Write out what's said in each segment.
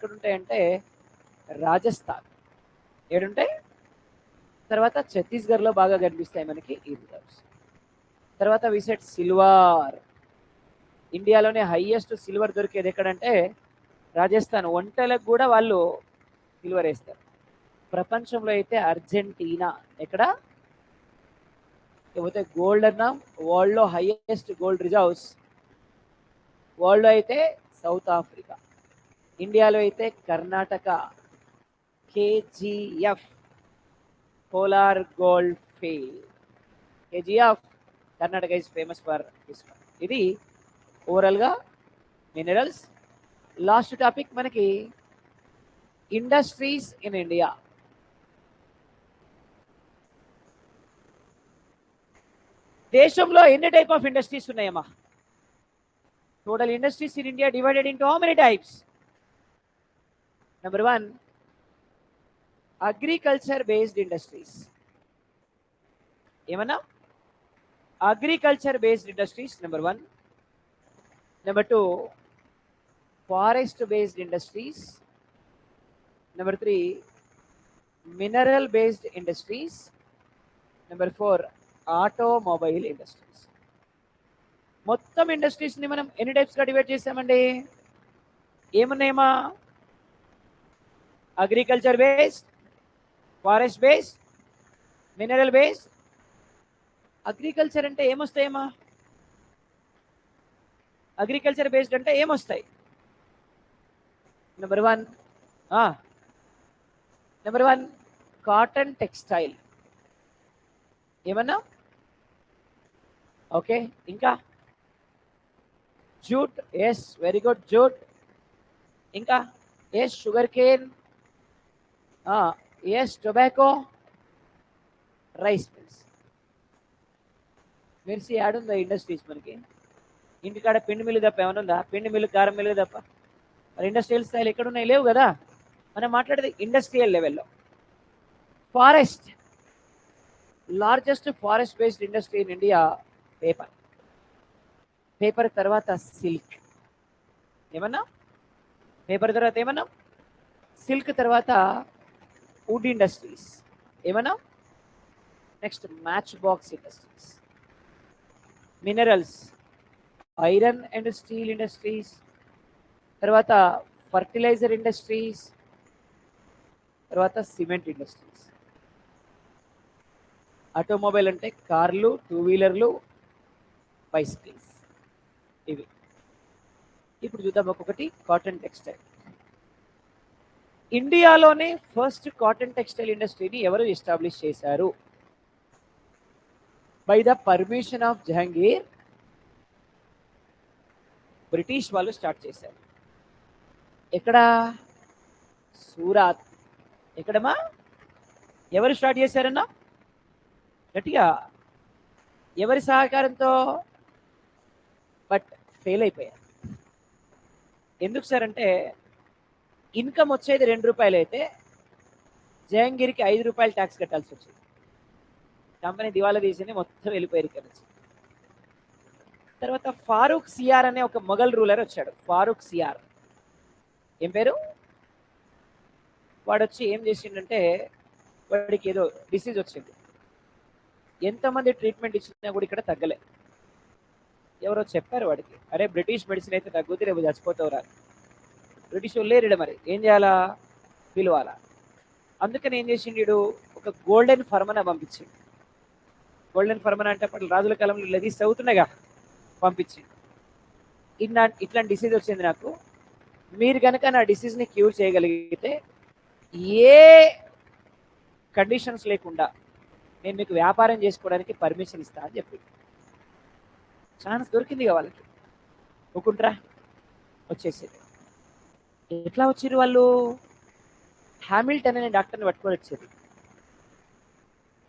ఎక్కడుంటాయంటే రాజస్థాన్, ఏడుంటాయి. తర్వాత ఛత్తీస్గఢ్లో బాగా కనిపిస్తాయి మనకి ఈ రిజర్వ్స్. తర్వాత విసెట్ సిల్వర్, ఇండియాలోనే హైయెస్ట్ సిల్వర్ దొరికేది ఎక్కడంటే రాజస్థాన్. వంటలకు కూడా వాళ్ళు సిల్వర్ వేస్తారు. ప్రపంచంలో అయితే అర్జెంటీనా, ఎక్కడ లేకపోతే గోల్డ్ అన్నా, వరల్డ్లో హైయెస్ట్ గోల్డ్ రిజర్వ్స్ వరల్డ్లో అయితే సౌత్ ఆఫ్రికా, ఇండియాలో అయితే Karnataka, KGF Kolar gold field. KGF Karnataka is famous for this one. ఇది ఓవరాల్గా మినరల్స్. లాస్ట్ టాపిక్ మనకి ఇండస్ట్రీస్ ఇన్ ఇండియా. దేశంలో ఎన్ని టైప్ ఆఫ్ ఇండస్ట్రీస్ ఉన్నాయమ్మా? Total industries in India divided into how many types? Number 1, agriculture based industries. ఏమన్నా? Agriculture based industries number 1. Number 2, forest based industries. Number 3, mineral based industries. Number 4, automobile industries. మొత్తం ఇండస్ట్రీస్ని మనం ఎన్ని టైప్స్గా divide చేసామండి? ఏమున్నాయమ్మా? Agriculture based, forest based, mineral based. Agriculture అంటే ఏమొస్తాయమ్మా? Agriculture based అంటే ఏమొస్తాయి? Number 1 cotton textile. ఏమన్నా? ఓకే. ఇంకా jute. Yes, very good, jute. ఇంకా yes, sugar cane. Yes, tobacco. Rice mills. మిర్చి యాడుందా ఇండస్ట్రీస్ మనకి? ఇంటికాడ పిండి మిల్లు తప్ప ఏమైనా ఉందా? పిండి మిల్లు, కారం మిల్లు తప్ప. మరి ఇండస్ట్రియల్ స్థాయిలు ఎక్కడున్నాయి? లేవు కదా. మనం మాట్లాడేది ఇండస్ట్రియల్ లెవెల్లో. Forest, largest forest based industry in India paper. Paper తర్వాత సిల్క్. ఏమన్నా? పేపర్ తర్వాత ఏమన్నా? సిల్క్ తర్వాత వుడ్ ఇండస్ట్రీస్. ఏమన్నా? Next match box industries. Minerals, iron and steel industries. తర్వాత ఫర్టిలైజర్ ఇండస్ట్రీస్. తర్వాత సిమెంట్ ఇండస్ట్రీస్. ఆటోమొబైల్ అంటే కార్లు, 2 వీలర్లు, బైసికల్స్. ఇవి. ఇప్పుడు చూద్దాం ఒక్కొక్కటి. Cotton textile. ఇండియాలోనే ఫస్ట్ కాటన్ టెక్స్టైల్ ఇండస్ట్రీని ఎవరు ఎస్టాబ్లిష్ చేశారు? By the permission of Jahangir. British వాళ్ళు స్టార్ట్ చేశారు. ఎక్కడ? సూరత్. ఎక్కడమ్మా? ఎవరు స్టార్ట్ చేశారన్నా? గట్టిగా. ఎవరి సహకారంతో? బట్ ఫెయిల్ అయిపోయారు. ఎందుకు సార్ అంటే ఇన్కమ్ వచ్చేది 2 రూపాయలు అయితే జహాంగీర్కి 5 రూపాయలు ట్యాక్స్ కట్టాల్సి వచ్చింది. కంపెనీ దివాలా తీసింది, మొత్తం వెళ్ళిపోయారు ఇక్కడ నుంచి. తర్వాత ఫారూక్ సియార్ అనే ఒక మొఘల్ రూలర్ వచ్చాడు. ఫారూక్ సియార్. ఏం పేరు? వాడు వచ్చి ఏం చేసిండంటే వాడికి ఏదో డిసీజ్ వచ్చింది. ఎంతమంది ట్రీట్మెంట్ ఇచ్చినా కూడా ఇక్కడ తగ్గలే. ఎవరో చెప్పారు వాడికి, అరే బ్రిటిష్ మెడిసిన్ అయితే తగ్గుతుంది, రేపు చచ్చిపోతావురా. బ్రిటిష్ వాళ్ళు లేరు మరి, ఏం చేయాలా? పిలవాలా. అందుకని ఏం చేసిండు? ఒక గోల్డెన్ ఫర్మనా పంపించిండు. గోల్డెన్ ఫర్మనా అంటే అప్పట్లో రాజుల కాలంలో లెదీస్ చదువుతున్నాయిగా, పంపించిండు. ఇట్లాంటి డిసీజ్ వచ్చింది నాకు, మీరు కనుక నా డిసీజ్ని క్యూర్ చేయగలిగితే ఏ కండిషన్స్ లేకుండా నేను మీకు వ్యాపారం చేసుకోవడానికి పర్మిషన్ ఇస్తా అని చెప్పి. ఛాన్స్ దొరికింది వాళ్ళకి. ఒక్కుంట్రా వచ్చేసేది. ఎట్లా వచ్చారు వాళ్ళు? హ్యామిల్టన్ అనే డాక్టర్ని పట్టుకొని వచ్చేది,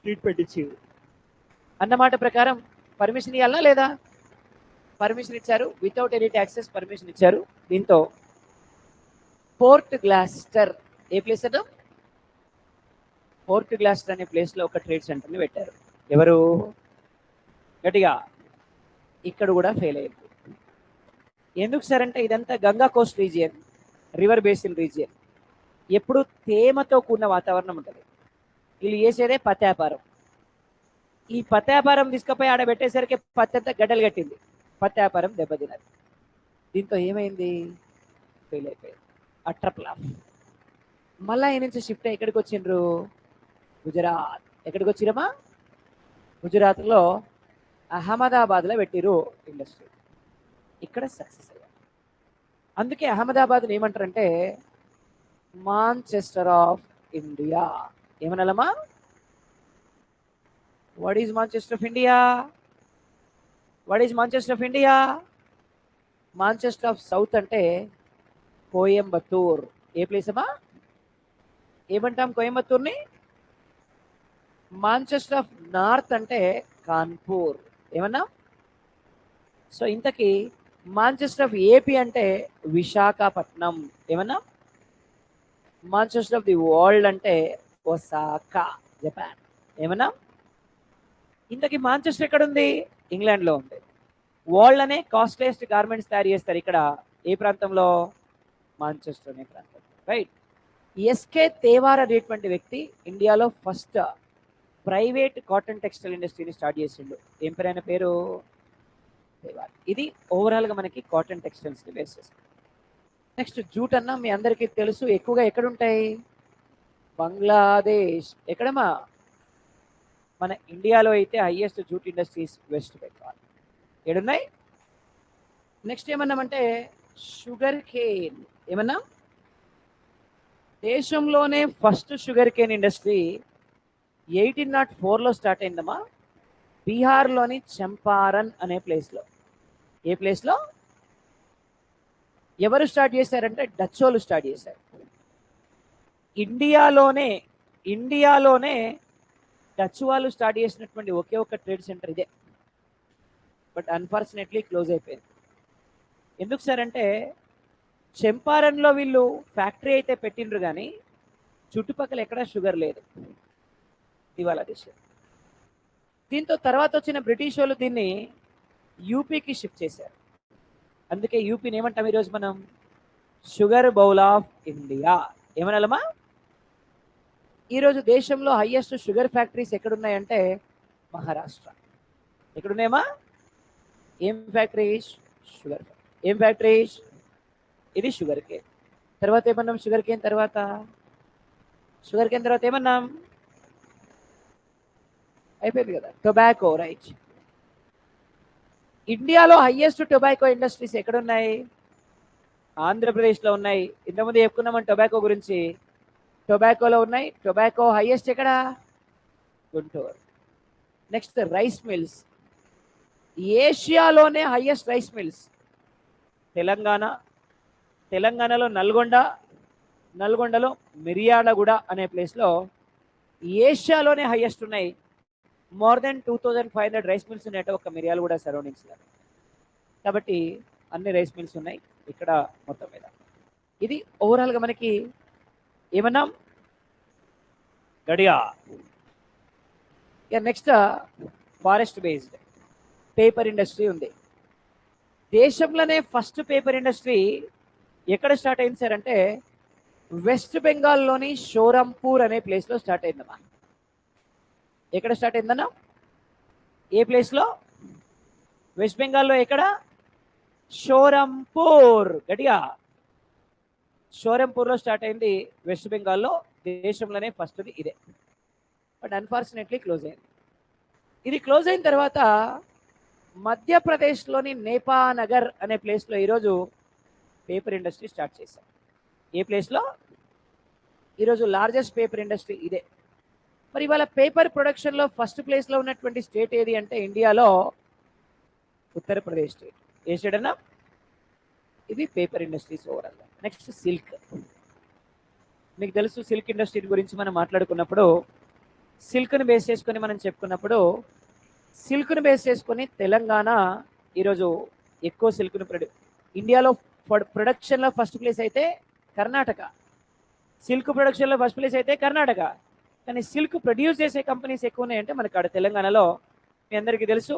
ట్రీట్మెంట్ ఇచ్చేది. అన్నమాట ప్రకారం పర్మిషన్ ఇవ్వాలా లేదా? పర్మిషన్ ఇచ్చారు. వితౌట్ ఎనీ ట్యాక్సెస్ పర్మిషన్ ఇచ్చారు. దీంతో పోర్ట్ గ్లాస్టర్, ఏ ప్లేస్ అన్నా? పోర్ట్ గ్లాస్టర్ అనే ప్లేస్లో ఒక ట్రేడ్ సెంటర్ని పెట్టారు. ఎవరు? గట్టిగా. ఇక్కడ కూడా ఫెయిల్ అయ్యింది. ఎందుకు సార్ అంటే ఇదంతా Ganga Coast region, river basin region. ఎప్పుడు తేమతో కూడిన వాతావరణం ఉంటుంది. వీళ్ళు చేసేదే పత్తి వ్యాపారం. ఈ పత్తి వ్యాపారం తీసుకుపోయి ఆడ పెట్టేసరికి పత్తి అంతా గడ్డలు కట్టింది. పత్తి వ్యాపారం దెబ్బతిన్నది. దీంతో ఏమైంది? ఫెయిల్ అయిపోయింది. అట్రప్లాఫ్. మళ్ళా ఈ నుంచి షిఫ్ట్ అయ్యి ఎక్కడికి వచ్చిండ్రు? గుజరాత్. ఎక్కడికి వచ్చిరమ్మా? గుజరాత్లో అహ్మదాబాద్లో పెట్టిరు ఇండస్ట్రీ. ఇక్కడ సక్సెస్ అయ్యారు. అందుకే అహ్మదాబాద్ని ఏమంటారంటే మాంచెస్టర్ ఆఫ్ ఇండియా. ఏమనాలమ్మా? What is Manchester of India? What is Manchester of India? Manchester of South అంటే కోయంబత్తూర్. ఏ ప్లేస్ అమ్మా? ఏమంటాం కోయంబత్తూర్ని? మాంచెస్టర్ ఆఫ్ నార్త్ అంటే కాన్పూర్. ఏమన్నా? సో ఇంతకీ మాంచెస్టర్ ఆఫ్ ఏపీ అంటే విశాఖపట్నం. ఏమన్నా? మాంచెస్టర్ ఆఫ్ ది వరల్డ్ అంటే ఒసాకా, జపాన్. ఏమన్నా? ఇంతకీ మాంచెస్టర్ ఎక్కడ ఉంది? ఇంగ్లాండ్లో ఉంది. వరల్డ్ అనే కాస్ట్లీయెస్ట్ గార్మెంట్స్ తయారు చేస్తారు ఇక్కడ. ఏ ప్రాంతంలో? మాంచెస్టర్ అనే ప్రాంతం. రైట్. ఎస్కే తేవార్ అనేటువంటి వ్యక్తి ఇండియాలో ఫస్ట్ ప్రైవేట్ కాటన్ టెక్స్టైల్ ఇండస్ట్రీని స్టార్ట్ చేసిండు. ఏం పేరు ఆయన పేరు? తేవార్. ఇది ఓవరాల్గా మనకి కాటన్ టెక్స్టైల్స్ని బేస్ చేస్తుంది. నెక్స్ట్ జూట్ అన్న మీ అందరికీ తెలుసు. ఎక్కువగా ఎక్కడుంటాయి? బంగ్లాదేశ్. ఎక్కడమ్మా? మన ఇండియాలో అయితే highest jute industries West Bengal. ఏడున్నాయి? నెక్స్ట్ ఏమన్నామంటే షుగర్ కేన్. ఏమన్నా? దేశంలోనే ఫస్ట్ షుగర్ కేన్ ఇండస్ట్రీ 1804లో స్టార్ట్ అయిందమ్మా. బీహార్లోని చంపారన్ అనే ప్లేస్లో. ఏ ప్లేస్లో? ఎవరు స్టార్ట్ చేశారంటే డచ్ వాళ్ళు స్టార్ట్ చేశారు. ఇండియాలోనే డచ్ వాళ్ళు స్టార్ట్ చేసినటువంటి ఒకే ఒక ట్రేడ్ సెంటర్ ఇదే. బట్ అన్ఫార్చునేట్లీ క్లోజ్ అయిపోయింది. ఎందుకు సార్ అంటే చంపారన్లో వీళ్ళు ఫ్యాక్టరీ అయితే పెట్టిండ్రు కానీ చుట్టుపక్కల ఎక్కడా షుగర్ లేదు. ఇవాళ దేశం. దీంతో తర్వాత వచ్చిన బ్రిటిష్ వాళ్ళు దీన్ని యూపీకి షిఫ్ట్ చేశారు. అందుకే యూపీని ఏమంటాం ఈరోజు మనం? Sugar bowl of India. ఏమనాలమ్మా? ఈరోజు దేశంలో హైయెస్ట్ షుగర్ ఫ్యాక్టరీస్ ఎక్కడున్నాయంటే మహారాష్ట్ర. ఎక్కడున్నాయమ్మా? ఏం ఫ్యాక్టరీస్? షుగర్. ఏం ఫ్యాక్టరీస్? ఇది షుగర్ కేన్. తర్వాత ఏమన్నాం? షుగర్ కేన్ తర్వాత ఏమన్నాం? అయిపోయింది కదా, టొబాకో. రైట్. ఇండియాలో హైయెస్ట్ టొబాకో ఇండస్ట్రీస్ ఎక్కడున్నాయి? ఆంధ్రప్రదేశ్లో ఉన్నాయి. ఇంతకుముందు చెప్పుకున్నామని టొబాకో గురించి. టొబాకోలో ఉన్నాయి. టొబాకో హైయెస్ట్ ఎక్కడ? గుంటూరు. Next rice mills. ఏషియాలోనే హైయెస్ట్ రైస్ మిల్స్ తెలంగాణలో నల్గొండలో మిర్యాలగూడ అనే ప్లేస్లో ఏషియాలోనే హైయెస్ట్ ఉన్నాయి. మోర్ దెన్ 2500 రైస్ మిల్స్ ఉన్నాయట ఒక మిర్యాలగూడ సరౌండింగ్స్లో. కాబట్టి అన్ని రైస్ మిల్స్ ఉన్నాయి ఇక్కడ మొత్తం మీద. ఇది ఓవరాల్గా మనకి ఏమన్నాం? గడియా. ఇక next forest based paper industry ఉంది. దేశంలోనే ఫస్ట్ పేపర్ ఇండస్ట్రీ ఎక్కడ స్టార్ట్ అయింది సార్ అంటే వెస్ట్ బెంగాల్లోని షోరంపూర్ అనే ప్లేస్లో స్టార్ట్ అయిందమ్మా. ఎక్కడ స్టార్ట్ అయిందన్నా? ఏ ప్లేస్లో? వెస్ట్ బెంగాల్లో. ఎక్కడ? షోరంపూర్. గట్టిగా. షోరంపూర్లో స్టార్ట్ అయింది వెస్ట్ బెంగాల్లో. దేశంలోనే ఫస్ట్ది ఇదే. బట్ అన్ఫార్చునేట్లీ క్లోజ్ అయింది. ఇది క్లోజ్ అయిన తర్వాత మధ్యప్రదేశ్లోని నేపానగర్ అనే ప్లేస్లో ఈరోజు పేపర్ ఇండస్ట్రీ స్టార్ట్ చేశారు. ఏ ప్లేస్లో? ఈరోజు లార్జెస్ట్ పేపర్ ఇండస్ట్రీ ఇదే. మరి ఇవాళ పేపర్ ప్రొడక్షన్లో ఫస్ట్ ప్లేస్లో ఉన్నటువంటి స్టేట్ ఏది అంటే ఇండియాలో ఉత్తరప్రదేశ్ స్టేట్. ఏ స్టేట్ అన్నా? ఇది paper industries overall. Next silk. మీకు తెలుసు సిల్క్ ఇండస్ట్రీ గురించి మనం మాట్లాడుకున్నప్పుడు సిల్క్ను బేస్ చేసుకొని మనం చెప్పుకున్నప్పుడు సిల్క్ను బేస్ చేసుకొని తెలంగాణ ఈరోజు ఎక్కువ సిల్క్ను ఇండియాలో ప్రొడక్షన్లో ఫస్ట్ ప్లేస్ అయితే కర్ణాటక. సిల్క్ ప్రొడక్షన్లో ఫస్ట్ ప్లేస్ అయితే కర్ణాటక. కానీ సిల్క్ ప్రొడ్యూస్ చేసే కంపెనీస్ ఎక్కువ ఉన్నాయంటే మనకు ఆడ తెలంగాణలో మీ అందరికీ తెలుసు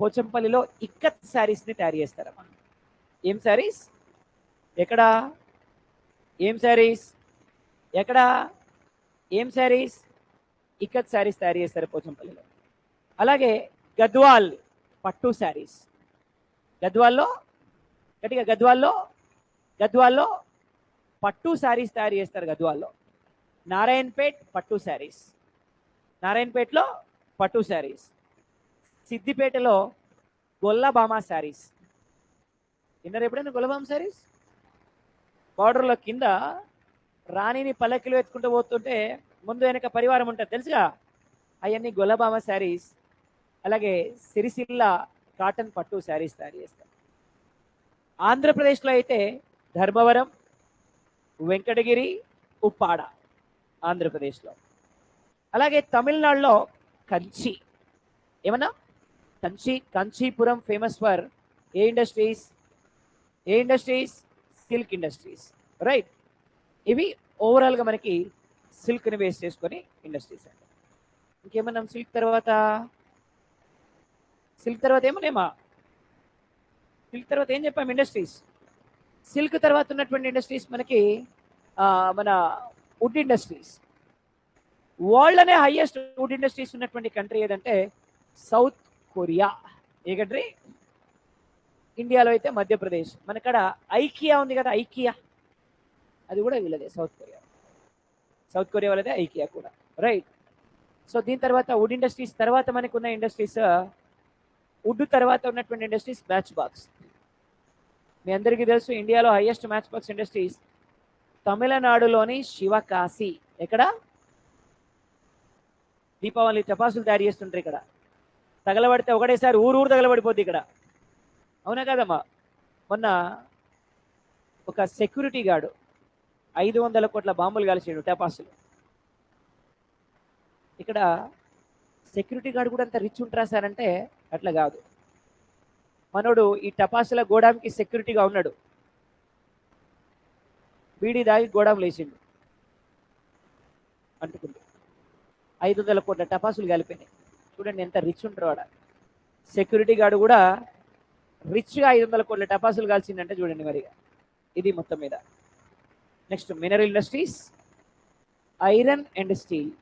పోచంపల్లిలో ఇక్కత్ శారీస్ని తయారు చేస్తారమ్మా. ఏం శారీస్? ఎక్కడ ఏం శారీస్, ఎక్కడ ఏం శారీస్, ఇక్కత్ శారీస్ తయారు చేస్తారు పోచంపల్లిలో. అలాగే గద్వాల్ పట్టు శారీస్, గద్వాల్లో గట్టిగా గద్వాల్లో పట్టు శారీస్ తయారు చేస్తారు గద్వాల్లో. నారాయణపేట్ పట్టు శారీస్, నారాయణపేట్లో పట్టు శారీస్. సిద్దిపేటలో గొల్లబామ శారీస్. విన్నారు ఎప్పుడైనా గొల్లబామ శారీస్? బార్డర్లో కింద రాణిని పల్లకిలో ఎత్తుకుంటూ పోతుంటే ముందు వెనక పరివారం ఉంటుంది తెలుసుగా, అవన్నీ గొల్లబామ శారీస్. అలాగే సిరిసిల్ల కాటన్ పట్టు శారీస్ తయారు చేస్తారు. ఆంధ్రప్రదేశ్లో అయితే ధర్మవరం, వెంకటగిరి, ఉప్పాడ ఆంధ్రప్రదేశ్లో. అలాగే తమిళనాడులో కంచి. ఏమన్నా Kanchipuram famous for a industries? Silk industries, right. ఇవి ఓవరాల్గా మనకి సిల్క్ని బేస్ చేసుకొని ఇండస్ట్రీస్ అండి. ఇంకేమన్నా సిల్క్ తర్వాత ఏమన్నామా? సిల్క్ తర్వాత ఏం చెప్పాము? ఇండస్ట్రీస్. సిల్క్ తర్వాత ఉన్నటువంటి ఇండస్ట్రీస్ మనకి మన వుడ్ ఇండస్ట్రీస్. వరల్డ్లోనే హైయెస్ట్ వుడ్ ఇండస్ట్రీస్ ఉన్నటువంటి కంట్రీ ఏదంటే సౌత్ కొరియా. ఏ కంట్రీ? ఇండియాలో అయితే మధ్యప్రదేశ్. మనకడ ఐకియా ఉంది కదా, ఐకియా, అది కూడా వీళ్ళదే, సౌత్ కొరియా వాళ్ళదే ఐకియా కూడా, రైట్. సో దీని తర్వాత వుడ్ ఇండస్ట్రీస్ తర్వాత మనకున్న ఇండస్ట్రీస్, వుడ్ తర్వాత ఉన్నటువంటి ఇండస్ట్రీస్ మ్యాచ్ బాక్స్. మీ అందరికీ తెలుసు ఇండియాలో హైయెస్ట్ మ్యాచ్ బాక్స్ ఇండస్ట్రీస్ తమిళనాడులోని శివకాశి. ఎక్కడ? దీపావళి టపాసులు తయారు చేస్తుంటారు ఇక్కడ. తగలబడితే ఒకటేసారి ఊరు తగలబడిపోద్ది ఇక్కడ, అవునా కదమ్మా? మొన్న ఒక సెక్యూరిటీ గార్డు 500 కోట్ల బాంబులు కాల్చాడు టపాసులు. ఇక్కడ సెక్యూరిటీ గార్డు కూడా అంత రిచ్ ఉంటారా సార్ అంటే అట్లా కాదు. మనోడు ఈ టపాసుల గోడాంకి సెక్యూరిటీగా ఉన్నాడు. బీడీ దాగి గోడాం లేచిండు, అంటుకుంది 500 కోట్ల టపాసులు కలిపినాయి. చూడండి ఎంత రిచ్ ఉంటారు వాడ. సెక్యూరిటీ గార్డు కూడా రిచ్గా 500 కోట్ల టపాసులు కాల్చిందంటే చూడండి మరి. ఇది మొత్తం మీద. Next mineral industries, iron and steel.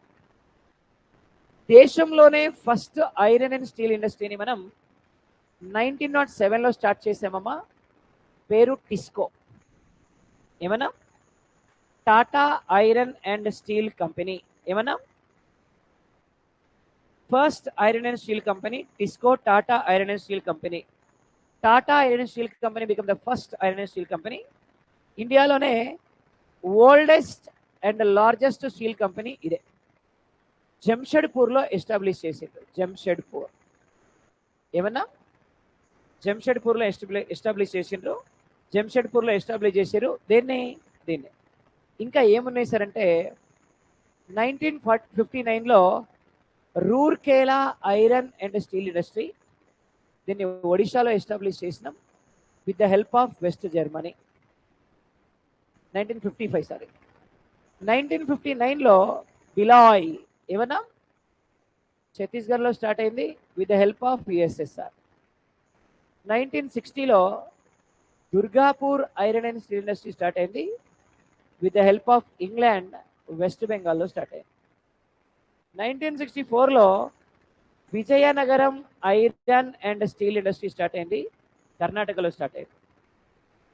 దేశంలోనే ఫస్ట్ ఐరన్ అండ్ స్టీల్ ఇండస్ట్రీని మనం 1907లో స్టార్ట్ చేసామమ్మా. పేరు టిస్కో. ఏమన్నా? Tata iron and steel company. ఏమన్నా? First iron and steel company TISCO, Tata iron and steel company. Tata iron and steel company become the first iron and steel company. ఇండియాలోనే oldest and largest steel company ఇదే. జంషెడ్పూర్లో ఎస్టాబ్లిష్ చేసిండ్రు. జంషెడ్పూర్. ఏమన్నా? జంషెడ్పూర్లో establish చేసిండ్రు. జంషెడ్పూర్లో establish చేశారు దీన్ని. ఇంకా ఏమున్నాయి సార్ అంటే 1959లో Rourkela iron and steel industry, దీన్ని ఒడిశాలో ఎస్టాబ్లిష్ చేసినాం with the help of west Germany. 1959లో Bhilai. ఏమన్నా? ఛత్తీస్గఢ్లో స్టార్ట్ అయింది with the help of USSR. 1960లో Durgapur iron and steel industry start అయింది with the help of England, west బెంగాల్లో స్టార్ట్ అయింది. 1964లో Vizianagaram iron and steel industry start అయింది, కర్ణాటకలో స్టార్ట్ అయింది.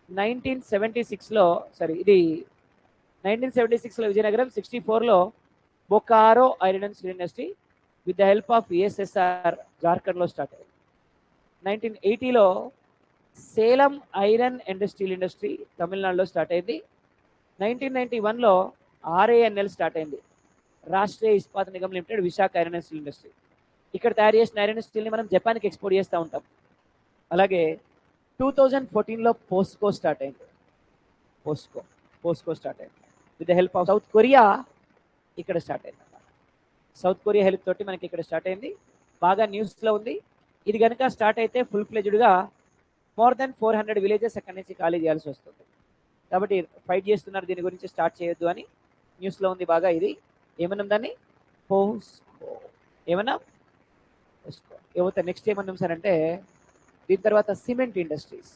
1976లో ఇది 1976లో Vizianagaram. 64లో Bokaro iron and steel industry with the help of USSR, జార్ఖండ్లో start అయింది. 1980లో Salem iron and steel industry తమిళనాడులో స్టార్ట్ అయింది. 1991లో ఆర్ఏఎన్ఎల్ స్టార్ట్ అయింది, Rashtriya Ispat Nigam limited, Visakha iron and steel industry. ఇక్కడ తయారు చేసిన ఐరన్ అండ్ స్టీల్ని మనం జపాన్కి ఎక్స్పోర్ట్ చేస్తూ ఉంటాం. అలాగే 2014లో పోస్కో స్టార్ట్ అయింది. పోస్కో స్టార్ట్ అయింది with the help of south Korea. ఇక్కడ స్టార్ట్ అయింది అన్నమాట. సౌత్ కొరియా హెల్ప్ తోటి మనకి ఇక్కడ స్టార్ట్ అయింది. బాగా న్యూస్లో ఉంది. ఇది కనుక స్టార్ట్ అయితే ఫుల్ ఫ్లెజ్డ్గా మోర్ దెన్ 400 విలేజెస్ అక్కడి నుంచి ఖాళీ చేయాల్సి వస్తుంది. కాబట్టి ఫైట్ చేస్తున్నారు దీని గురించి, స్టార్ట్ చేయొద్దు అని న్యూస్లో ఉంది బాగా. ఇది ఏమన్నాం దాన్ని? పోస్కో. ఏమన్నా? పోస్కో. ఏమవుతా నెక్స్ట్ ఏమన్నాం సార్ అంటే దీని తర్వాత సిమెంట్ ఇండస్ట్రీస్.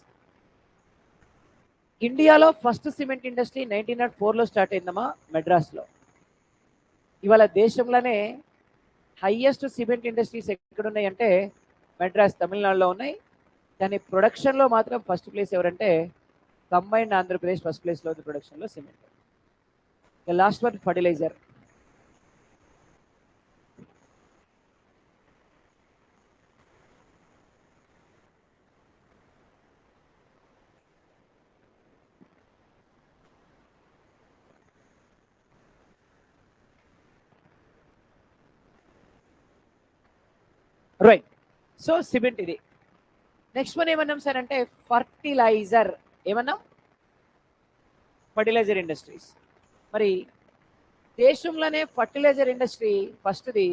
ఇండియాలో ఫస్ట్ సిమెంట్ ఇండస్ట్రీ 1904లో స్టార్ట్ అయిందమ్మా మెడ్రాస్లో. ఇవాళ దేశంలోనే హైయెస్ట్ సిమెంట్ ఇండస్ట్రీస్ ఎక్కడున్నాయంటే మెడ్రాస్ తమిళనాడులో ఉన్నాయి. కానీ ప్రొడక్షన్లో మాత్రం ఫస్ట్ ప్లేస్ ఎవరంటే కంబైన్డ్ ఆంధ్రప్రదేశ్ ఫస్ట్ ప్లేస్లో ఉంది ప్రొడక్షన్లో cement. Last one fertiliser. Right. So cement ఇది. నెక్స్ట్ వన్ ఏమన్నాం సార్ అంటే ఫర్టిలైజర్. ఏమన్నాం? Fertiliser industries. మరి దేశంలోనే ఫర్టిలైజర్ ఇండస్ట్రీ ఫస్ట్ది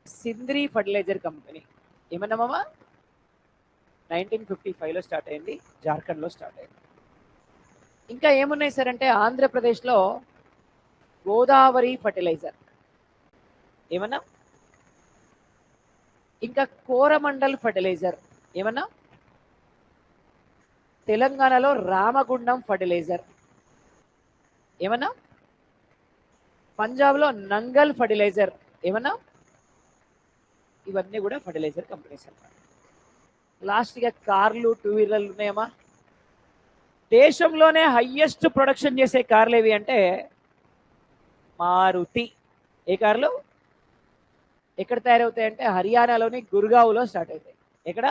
సింద్రి ఫర్టిలైజర్ కంపెనీ. ఏమన్నామమ్మా? 1955లో స్టార్ట్ అయింది, జార్ఖండ్లో స్టార్ట్ అయింది. ఇంకా ఏమున్నాయి సార్ అంటే ఆంధ్రప్రదేశ్లో గోదావరి ఫర్టిలైజర్. ఏమన్నా? ఇంకా కోరమండల్ ఫర్టిలైజర్. ఏమన్నా? తెలంగాణలో రామగుండం ఫర్టిలైజర్. ఏమన్నా? పంజాబ్లో నంగల్ ఫర్టిలైజర్. ఏమన్నా? ఇవన్నీ కూడా ఫర్టిలైజర్ కంపెనీస్ అన్నమాట. లాస్ట్గా కార్లు, టూ వీలర్లు ఉన్నాయమ్మా. దేశంలోనే హయ్యెస్ట్ ప్రొడక్షన్ చేసే కార్లు ఏవి అంటే మారుతి. ఏ కార్లు ఎక్కడ తయారవుతాయంటే హర్యానాలోని గుర్గావ్లో స్టార్ట్ అవుతాయి. ఎక్కడ?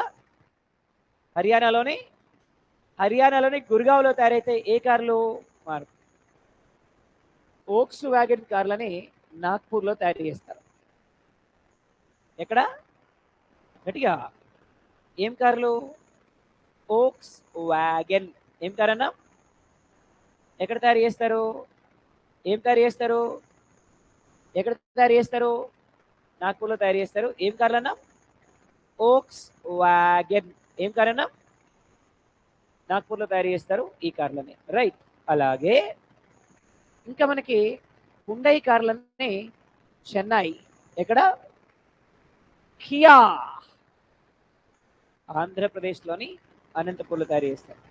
హర్యానాలోని గుర్గావ్లో తయారైతాయి. ఏ కార్లు? మారుతి. ఓక్స్ వ్యాగన్ కార్లని నాగ్పూర్లో తయారు చేస్తారు. ఎక్కడ? గట్టిగా. ఏం కార్లు? ఓక్స్ వ్యాగన్. ఏం కార్ అన్నా? ఎక్కడ తయారు చేస్తారు? ఏం తయారు చేస్తారు? ఎక్కడ తయారు చేస్తారు? నాగ్పూర్లో తయారు చేస్తారు. ఏం కార్లు అన్నా? ఓక్స్ వ్యాగన్. ఏం కార్ అన్నా? నాగ్పూర్లో తయారు చేస్తారు ఈ కార్లని. రైట్. అలాగే ఇంకా మనకి హుండై కార్లన్నీ చెన్నై. ఎక్కడ? కియా ఆంధ్రప్రదేశ్లోని అనంతపూర్లో తయారు చేస్తారు.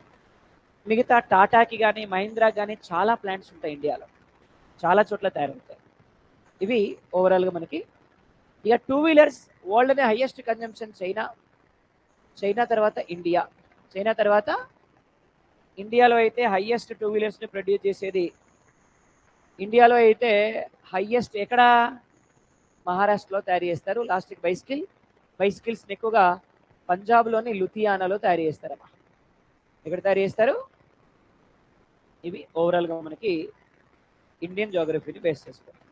మిగతా టాటాకి కానీ మహీంద్రా కానీ చాలా ప్లాంట్స్ ఉంటాయి ఇండియాలో, చాలా చోట్ల తయారవుతాయి. ఇవి ఓవరాల్గా మనకి. ఇక టూ వీలర్స్ వరల్డ్నే హైయెస్ట్ కన్జంప్షన్ చైనా తర్వాత ఇండియా. చైనా తర్వాత ఇండియాలో అయితే హైయెస్ట్ టూ వీలర్స్ని ప్రొడ్యూస్ చేసేది ఇండియాలో అయితే హైయెస్ట్ ఎక్కడ? మహారాష్ట్రలో తయారు చేస్తారు. లాస్ట్కి బైసికిల్స్ని ఎక్కువగా పంజాబ్లోని లుధియానాలో తయారు చేస్తారమ్మా. ఎక్కడ తయారు చేస్తారు? ఇవి ఓవరాల్గా మనకి ఇండియన్ జోగ్రఫీని బేస్ చేసుకోండి.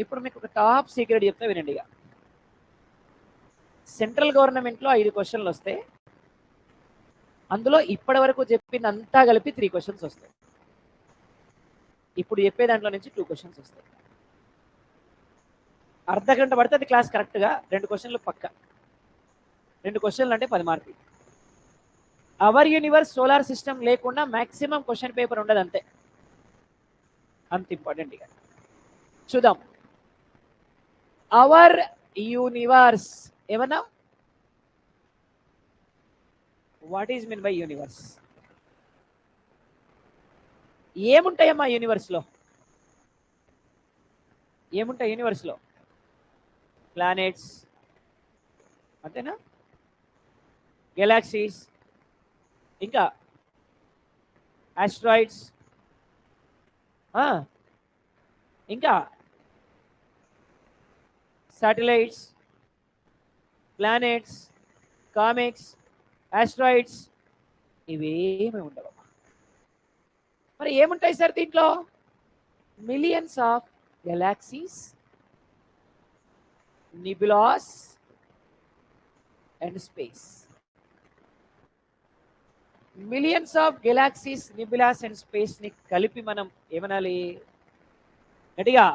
ఇప్పుడు మీకు ఒక టాప్ సీక్రెట్ చెప్తా వినండి. ఇక సెంట్రల్ గవర్నమెంట్లో 5 క్వశ్చన్లు వస్తాయి. అందులో ఇప్పటి వరకు చెప్పిందంతా కలిపి 3 క్వశ్చన్స్ వస్తాయి. ఇప్పుడు చెప్పే దాంట్లో నుంచి 2 క్వశ్చన్స్ వస్తాయి. అర్ధగంట పడుతుంది క్లాస్ కరెక్ట్గా. 2 క్వశ్చన్లు పక్క. 2 క్వశ్చన్లు అంటే 10 మార్కులు. అవర్ యూనివర్స్ సోలార్ సిస్టమ్ లేకుండా మ్యాక్సిమం క్వశ్చన్ పేపర్ ఉండదు, అంతే. అంత ఇంపార్టెంట్. ఇక చూద్దాం. Our universe. ఏమన్నా? What is mean by universe? ఏముంటాయమ్మా యూనివర్స్లో? ఏముంటాయి యూనివర్స్లో? ప్లానెట్స్, అంతేనా? గెలాక్సీస్, ఇంకా ఆస్ట్రాయిడ్స్, ఇంకా శాటిలైట్స్, ప్లానెట్స్, కామెట్స్, ఆస్ట్రాయిడ్స్, ఇవేమీ ఉండవు. మరి ఏముంటాయి సార్ దీంట్లో? Millions of galaxies, nebulas and space. Millions of galaxies, nebulas and space ని కలిపి మనం ఏమనాలి? గట్టిగా.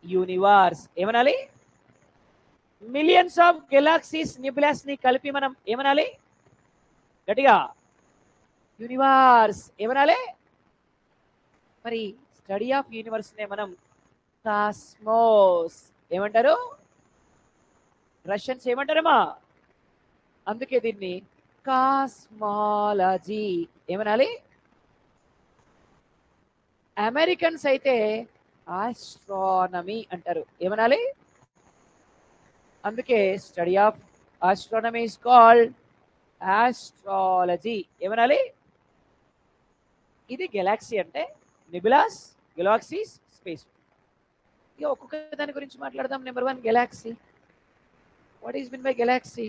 యూనివర్స్. ఏమనాలి? మిలియన్స్ ఆఫ్ గెలాక్సీస్, నిబులాస్ ని కలిపి మనం ఏమనాలి? గట్టిగా. యూనివర్స్. ఏమనాలి? మరి స్టడీ ఆఫ్ యూనివర్స్ నే మనం కాస్మోస్ ఏమంటారు? రష్యన్స్ ఏమంటారమ్మా? అందుకే దీన్ని కాస్మాలజీ ఏమనాలి? అమెరికన్స్ అయితే ఆస్ట్రానమీ అంటారు. ఏమనాలి? అందుకే study of astronomy is called astrology. ఏమనాలి? ఇది గెలాక్సీ అంటే నిబులాస్, గెలాక్సీస్, స్పేస్. ఇక ఒక్కొక్క దాని గురించి మాట్లాడదాం. Number 1 Galaxy. What is mean by Galaxy?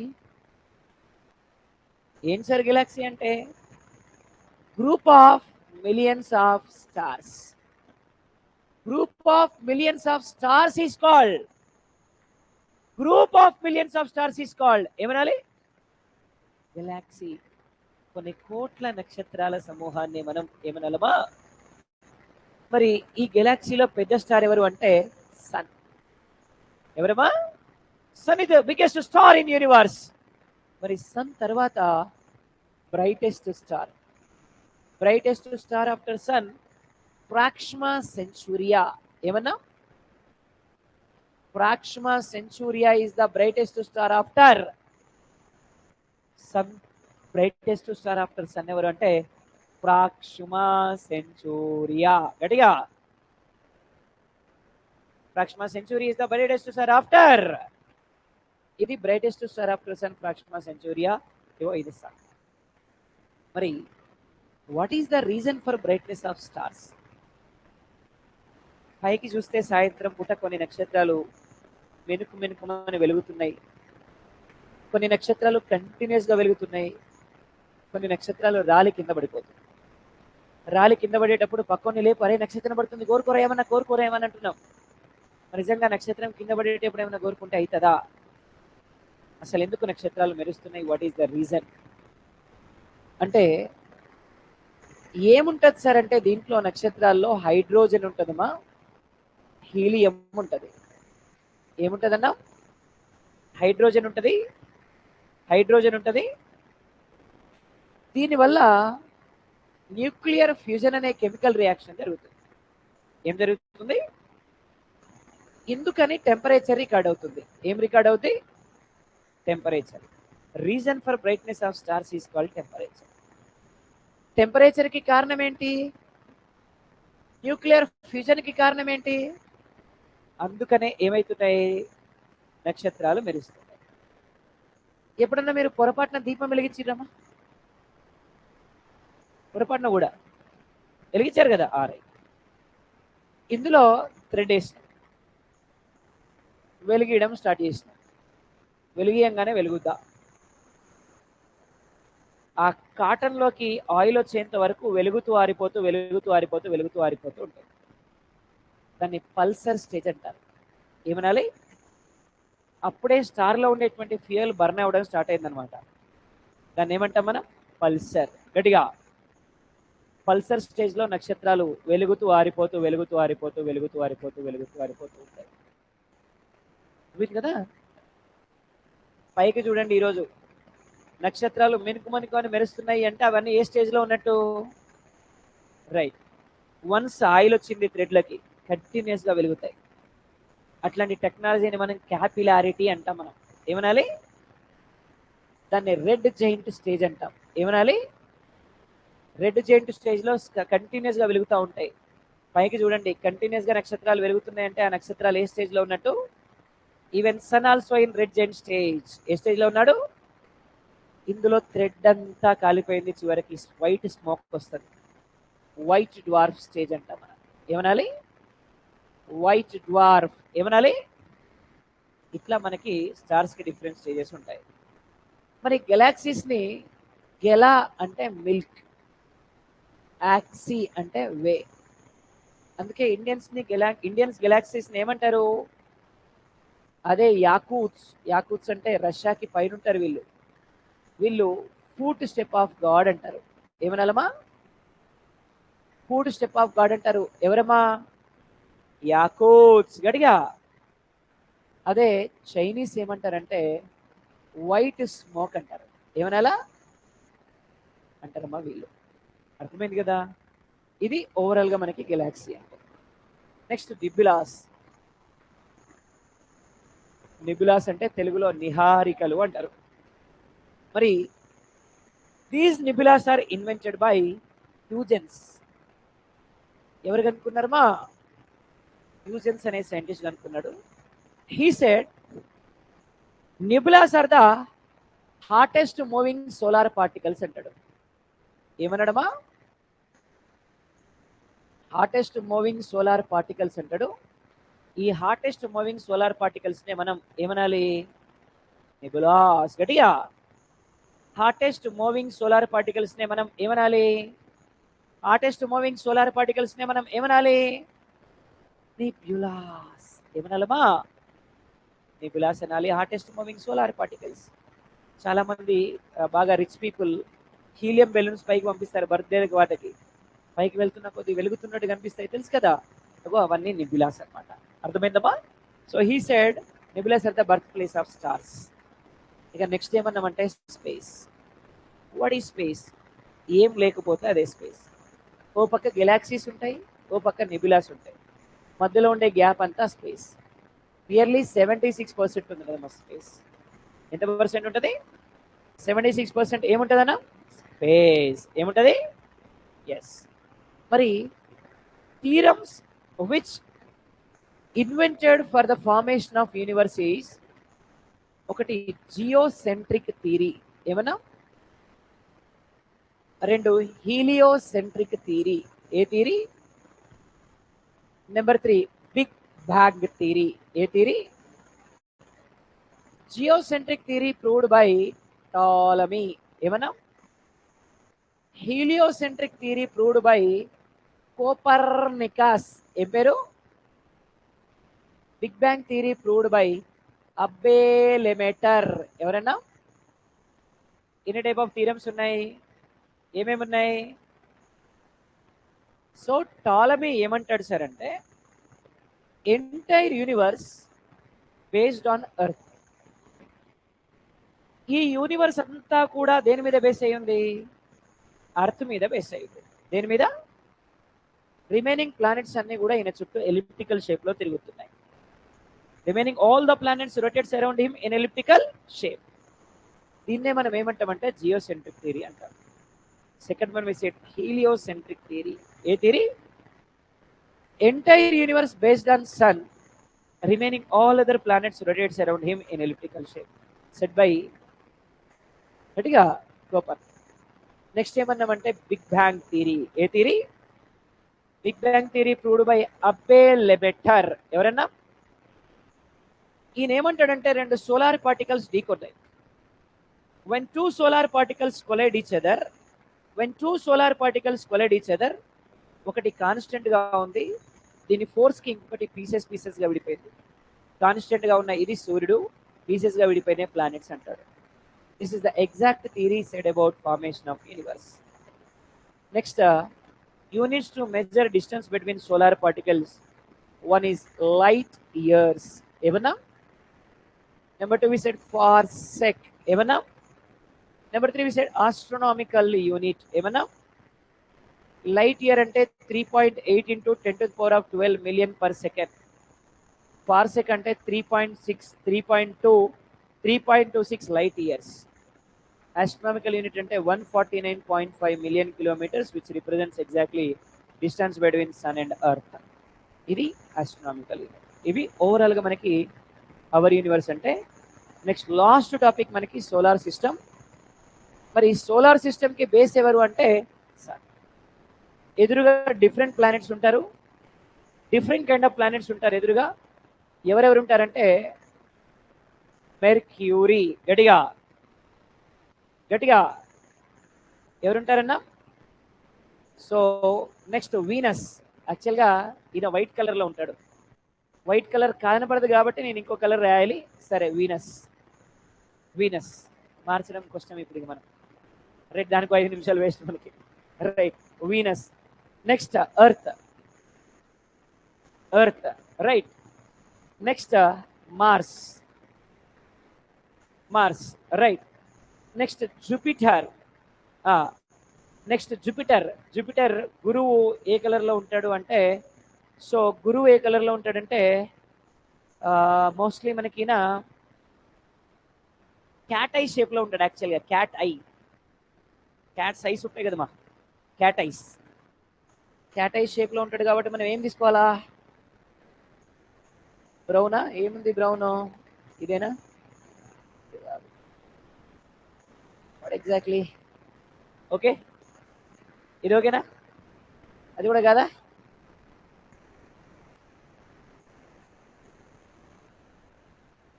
ఏం సార్ గెలాక్సీ అంటే? Group of millions of stars. Group of millions of stars is called group of millions of stars is called ఏమనాలి? Galaxy. కొన్ని కోట్ల నక్షత్రాల సమూహాన్ని మనం ఏమనాలమా? మరి ఈ గెలాక్సీలో పెద్ద స్టార్ ఎవరు అంటే సన్. ఎవరమ్మా? Sun is the biggest star in universe. మరి సన్ తర్వాత brightest star. Brightest star after sun Proxima Centauri. ఏమన్నా? Proxima Centauri is the brightest star after sun. Brightest star after sun ఎవరు అంటే ప్రాక్సిమా సెంచురియా. గట్టిగా. Proxima Centauri is the brightest star after. ఇది brightest star after sun Proxima Centauri. ఇది sun. మరి what is the reason for brightness of stars? పైకి చూస్తే సాయంత్రం పూట కొన్ని నక్షత్రాలు మెనుకు మెనుకుమని వెలుగుతున్నాయి. కొన్ని నక్షత్రాలు కంటిన్యూస్గా వెలుగుతున్నాయి. కొన్ని నక్షత్రాలు రాలి కింద పడిపోతుంది. రాలి కింద పడేటప్పుడు పక్కని లేపు అరే నక్షత్రం పడుతుంది కోరుకోరా ఏమన్నా, కోరుకోరా ఏమని అంటున్నాం. నిజంగా నక్షత్రం కింద పడేటప్పుడు ఏమైనా కోరుకుంటే అవుతుందా? అసలు ఎందుకు నక్షత్రాలు మెరుస్తున్నాయి? వాట్ ఈస్ ద రీజన్ అంటే ఏముంటది సార్ అంటే దీంట్లో నక్షత్రాల్లో హైడ్రోజన్ ఉంటుందమ్మా, హీలియం ఉంటుంది. ఏముంటుందన్నా? హైడ్రోజన్ ఉంటుంది, హైడ్రోజన్ ఉంటుంది. దీనివల్ల న్యూక్లియర్ ఫ్యూజన్ అనే కెమికల్ రియాక్షన్ జరుగుతుంది. ఏం జరుగుతుంది? ఇందుకని టెంపరేచర్ రికార్డ్ అవుతుంది. ఏం రికార్డ్ అవుతుంది? Temperature. Reason for brightness of stars is called temperature. Temperature కి కారణం ఏంటి? న్యూక్లియర్ ఫ్యూజన్ కి కారణం ఏంటి? అందుకనే ఏమవుతున్నాయి? నక్షత్రాలు మెరుస్తున్నాయి. ఎప్పుడన్నా మీరు పొరపాటున దీపం వెలిగించిరమ్మా? పొరపాటున కూడా వెలిగించారు కదా. ఇందులో థ్రెడ్ వేసినాం, వెలిగియడం స్టార్ట్ చేసినాం. వెలిగియంగానే వెలుగుద్దా? ఆ కాటన్లోకి ఆయిల్ వచ్చేంత వరకు వెలుగుతూ ఆరిపోతూ వెలుగుతూ ఆరిపోతూ వెలుగుతూ ఆరిపోతూ ఉంటుంది. దాన్ని పల్సర్ స్టేజ్ అంటారు. ఏమనాలి? అప్పుడే స్టార్లో ఉండేటువంటి ఫ్యూయల్ బర్న్ అవ్వడం స్టార్ట్ అయిందనమాట. దాన్ని ఏమంటాం మనం? పల్సర్. గట్టిగా. పల్సర్ స్టేజ్లో నక్షత్రాలు వెలుగుతూ ఆరిపోతూ వెలుగుతూ ఆరిపోతూ వెలుగుతూ ఆరిపోతూ వెలుగుతూ ఆరిపోతూ ఉంటాయి. వీటి కదా. పైకి చూడండి, ఈరోజు నక్షత్రాలు మినుకు అని మెరుస్తున్నాయి అంటే అవన్నీ ఏ స్టేజ్లో ఉన్నట్టు? రైట్. వన్స్ ఆయిల్ వచ్చింది థ్రెడ్లకి కంటిన్యూస్గా వెలుగుతాయి. అట్లాంటి టెక్నాలజీని మనం క్యాపిలారిటీ అంటాం. మనం ఏమనాలి? దాన్ని రెడ్ జైంట్ స్టేజ్ అంటాం. ఏమనాలి? రెడ్ జైంట్ స్టేజ్లో కంటిన్యూస్గా వెలుగుతూ ఉంటాయి. పైకి చూడండి, కంటిన్యూస్గా నక్షత్రాలు వెలుగుతున్నాయంటే ఆ నక్షత్రాలు ఏ స్టేజ్లో ఉన్నట్టు? Even sun also in red giant stage. ఏ స్టేజ్లో ఉన్నాడు? ఇందులో థ్రెడ్ అంతా కాలిపోయింది, చివరికి వైట్ స్మోక్ వస్తుంది. వైట్ డ్వార్ఫ్ స్టేజ్ అంటాం మనం. ఏమనాలి? White dwarf. ఏమనాలి? ఇట్లా మనకి స్టార్స్కి డిఫరెంట్ స్టేజెస్ ఉంటాయి. మరి గెలాక్సీస్ని గెలా అంటే మిల్క్, యాక్సీ అంటే వే. అందుకే ఇండియన్స్ గెలాక్సీస్ని ఏమంటారు? అదే యాకూత్స్. యాకూత్స్ అంటే రష్యాకి పైన ఉంటారు వీళ్ళు. వీళ్ళు ఫూట్ స్టెప్ ఆఫ్ గాడ్ అంటారు. ఏమనాలమ్మా? ఫూట్ స్టెప్ ఆఫ్ గాడ్ అంటారు. ఎవరమ్మా? యాకూత్స్. గడిగా. అదే చైనీస్ ఏమంటారంటే వైట్ స్మోక్ అంటారు. ఏమనాలా అంటారమ్మా వీళ్ళు. అర్థమైంది కదా. ఇది ఓవరాల్గా మనకి గెలాక్సీ అంటే. నెక్స్ట్ నిబులాస్. నిబులాస్ అంటే తెలుగులో నిహారికలు అంటారు. మరి these nebulas are invented by Huygens. ఎవరు కనుక్కున్నారమ్మా? హ్యూజెన్స్ అనే సైంటిస్ట్ కనుక్కున్నాడు. He said nebulas are the hardest moving solar particles అంటాడు. ఏమన్నాడమ్మా? హార్టెస్ట్ మూవింగ్ సోలార్ పార్టికల్స్ అంటాడు. ఈ హార్టెస్ట్ మూవింగ్ సోలార్ పార్టికల్స్ నే మనం ఏమనాలి? నిబులాస్. గట్టిగా, హార్టెస్ట్ మూవింగ్ సోలార్ పార్టికల్స్ నే మనం ఏమనాలి? హార్టెస్ట్ మూవింగ్ సోలార్ పార్టికల్స్ నే మనం ఏమనాలి? నిబులాస్. ఏమనాలమ్మా? నిబులాస్ అనాలి, హార్టెస్ట్ మూవింగ్ సోలార్ పార్టికల్స్. చాలా మంది బాగా రిచ్ పీపుల్ హీలియం బెలూన్స్ పైకి పంపిస్తారు బర్త్డేకి, వాటికి పైకి వెళ్తున్న కొద్ది వెలుగుతున్నట్టు కనిపిస్తాయి, తెలుసు కదా, అవన్నీ నిబులాస్ అన్నమాట. అర్థమైందమ్మా? So he said nebulas are the birth place of stars. ఇక నెక్స్ట్ ఏమన్నామంటే స్పేస్. వాట్ ఈ స్పేస్? ఏం లేకపోతే అదే స్పేస్. ఓ పక్క గెలాక్సీస్ ఉంటాయి, ఓ పక్క నిబులాస్ ఉంటాయి, మధ్యలో ఉండే గ్యాప్ అంతా స్పేస్. నియర్లీ 76% ఉంది కదా స్పేస్. ఎంత పర్సెంట్ ఉంటుంది? 76% ఏముంటుందన్నా? స్పేస్. ఏముంటుంది? ఎస్. మరి theorems which invented for the formation of universe is ఒకటి జియోసెంట్రిక్ థియరీ. ఏమన్నా? రెండు హీలియోసెంట్రిక్ థియరీ. ఏ theory? Number 3 big bang theory. ఏ theory? Geocentric theory proved by Ptolemy. ఏమన్నా? Heliocentric theory proved by Copernicus. ఏం పేరు? Big bang theory proved by Abbe Lemaitre. ఎవరన్నా? ఎన్ని టైప్ ఆఫ్ థీరమ్స్ ఉన్నాయి? ఏమేమి ఉన్నాయి? సో టాలమీ ఏమంటాడు సార్ అంటే entire universe based on earth. ఈ యూనివర్స్ అంతా కూడా దేని మీద బేస్ అయి ఉంది? అర్త్ మీద బేస్ అయ్యింది. దేని మీద? రిమైనింగ్ ప్లానెట్స్ అన్ని కూడా ఈయన చుట్టూ ఎలిప్టికల్ షేప్ లో తిరుగుతున్నాయి. Remaining all the planets rotates around him in elliptical shape. దీన్నే మనం ఏమంటామంటే జియోసెంట్రిక్ థియరీ అంటాం. Second one we said heliocentric theory. ఏ theory? Entire universe based on sun, remaining all other planets rotates around him in elliptical shape. Set by గట్టిగా కోపర్. Next ఏమన్నామంటే big bang theory. ఏ theory? Big bang theory proved by Abbe Lemaitre. ఎవరన్నా? ఈయన ఏమంటాడంటే రెండు solar particles ఢీకొన్నాయి. when two solar particles collide each other, ఒకటి కాన్స్టెంట్ గా ఉంది, దీని ఫోర్స్ కి ఇంకొకటి పీసెస్ గా విడిపోయింది. కాన్స్టెంట్ గా ఉన్న ఇది సూర్యుడు, పీసెస్ గా విడిపోయిన ప్లానెట్స్ అంటాడు. This is the exact theory said about formation of universe. Next units to measure distance between solar particles. One is light years. ఏమన్నా? Number 2 we said parsec. ఏమన్నా? Number 3 we said astronomical unit. ఏమన్నా? Light year అంటే 3.8 into 10⁻12 million per second. Parsec అంటే 3.26 light years. Astronomical unit అంటే 149.5 million kilometers, which represents exactly distance between sun and earth. ఇది astronomical unit. ఇవి overall గా మనకి our universe అంటే. Next last topic మనకి సోలార్ సిస్టమ్. మరి సోలార్ సిస్టమ్ కి బేస్ ఎవరు అంటే సన్. ఎదురుగా డిఫరెంట్ ప్లానెట్స్ ఉంటారు, డిఫరెంట్ కైండ్ ఆఫ్ ప్లానెట్స్ ఉంటారు ఎదురుగా. ఎవరెవరు ఉంటారంటే మెర్క్యూరీ. గట్టిగా గట్టిగా ఎవరుంటారన్నా? So next Venus. యాక్చువల్గా ఈయన వైట్ కలర్లో ఉంటాడు. వైట్ కలర్ కనపడదు కాబట్టి నేను ఇంకో కలర్ రాయాలి. సరే, వీనస్ మార్చడం కష్టం ఇప్పుడు మనం. రైట్, దానికి 5 నిమిషాలు వేస్ట్ మనకి. Right, Venus. Next Earth. Right. Next Mars. Right. Next Jupiter. Jupiter గురువు ఏ కలర్లో ఉంటాడు అంటే, సో గురువు ఏ కలర్లో ఉంటాడంటే మోస్ట్లీ మనకిన క్యాట్ ఐ షేప్లో ఉంటాడు. యాక్చువల్గా క్యాట్ ఐ. క్యాట్స్ ఐస్ ఉంటాయి కదమ్మా, క్యాట్ ఐస్ షేప్లో ఉంటాడు కాబట్టి మనం ఏం తీసుకోవాలా? బ్రౌనా? ఏముంది బ్రౌను? ఇదేనా? What exactly? ఓకే, ఇది ఓకేనా? అది కూడా కాదా?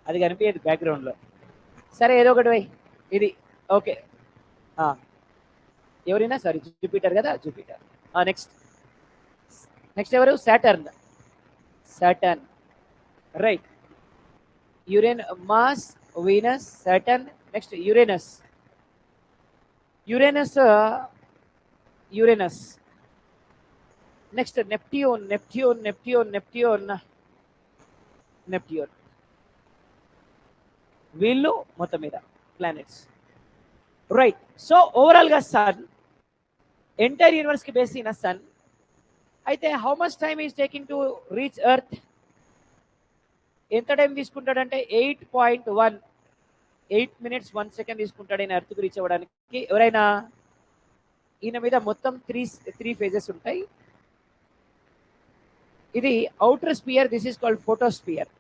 అది కనిపించదు బ్యాక్గ్రౌండ్లో. సరే ఏదో ఒకటి వై. ఇది ఓకే. ఎవరైనా సారీ, జూపిటర్ కదా, జూపిటర్. నెక్స్ట్ ఎవరు? Saturn. Right. Mass, Venus, Saturn. Next Uranus. Next Neptune. వీళ్ళు మొత్తం మీద ప్లానెట్స్. రైట్. సో ఓవరాల్ గా సన్, ఎంటైర్ యూనివర్స్ కి బేస్ అయిన సన్. అయితే how much time is taking to reach earth? ఎంత టైం తీసుకుంటాడంటే 8 minutes 1 second తీసుకుంటాడు ఈయన ఎర్త్కి రీచ్ అవ్వడానికి. ఎవరైనా ఈయన మీద మొత్తం త్రీ ఫేజెస్ ఉంటాయి. ఇది outer sphere, this is called photosphere.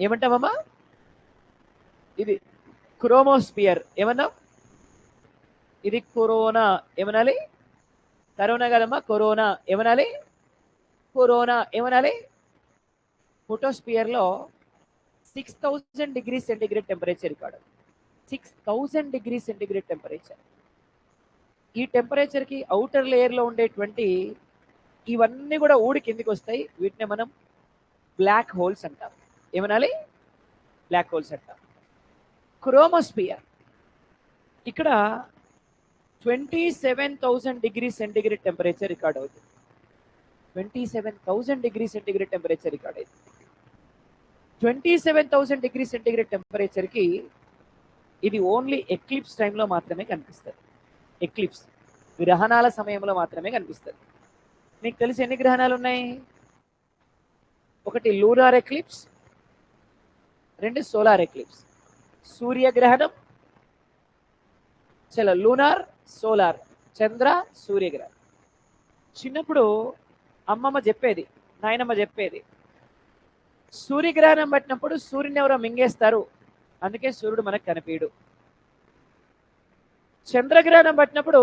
ఏమంటామమ్మా? ఇది క్రోమోస్పియర్. ఏమన్నా? ఇది కరోనా. ఏమనాలి? కరోనా కదమ్మా, కరోనా. ఏమనాలి? ఫోటోస్పియర్ లో 6000 degrees centigrade temperature record. 6000 degrees centigrade temperature. ఈ టెంపరేచర్ కి అవుటర్ లేయర్ లో ఉండేటువంటి ఇవన్నీ కూడా ఊడి కిందికి వస్తాయి. వీటిని మనం బ్లాక్ హోల్స్ అంటాం. ఏమనాలి? బ్లాక్ హోల్స్ అంటాం. క్రోమోస్పియర్ ఇక్కడ 27,000 degrees సెంటిగ్రేడ్ టెంపరేచర్ రికార్డ్ అవుతుంది. 27,000 degrees సెంటిగ్రేడ్ టెంపరేచర్ రికార్డ్ అయింది. 27,000 degrees సెంటిగ్రేడ్ టెంపరేచర్ కి ఇది ఓన్లీ ఎక్లిప్స్ టైంలో మాత్రమే కనిపిస్తుంది. ఎక్లిప్స్ గ్రహణాల సమయంలో మాత్రమే కనిపిస్తుంది. మీకు తెలిసి ఎన్ని గ్రహణాలు ఉన్నాయి? ఒకటి లూనార్ ఎక్లిప్స్, 2 సోలార్ ఎక్లిప్స్. సూర్యగ్రహణం, లూనార్, సోలార్, చంద్ర సూర్యగ్రహణం. చిన్నప్పుడు అమ్మమ్మ చెప్పేది, నాయనమ్మ చెప్పేది, సూర్యగ్రహణం పట్టినప్పుడు సూర్యుని ఎవరో మింగేస్తారు, అందుకే సూర్యుడు మనకు కనిపించడు. చంద్రగ్రహణం పట్టినప్పుడు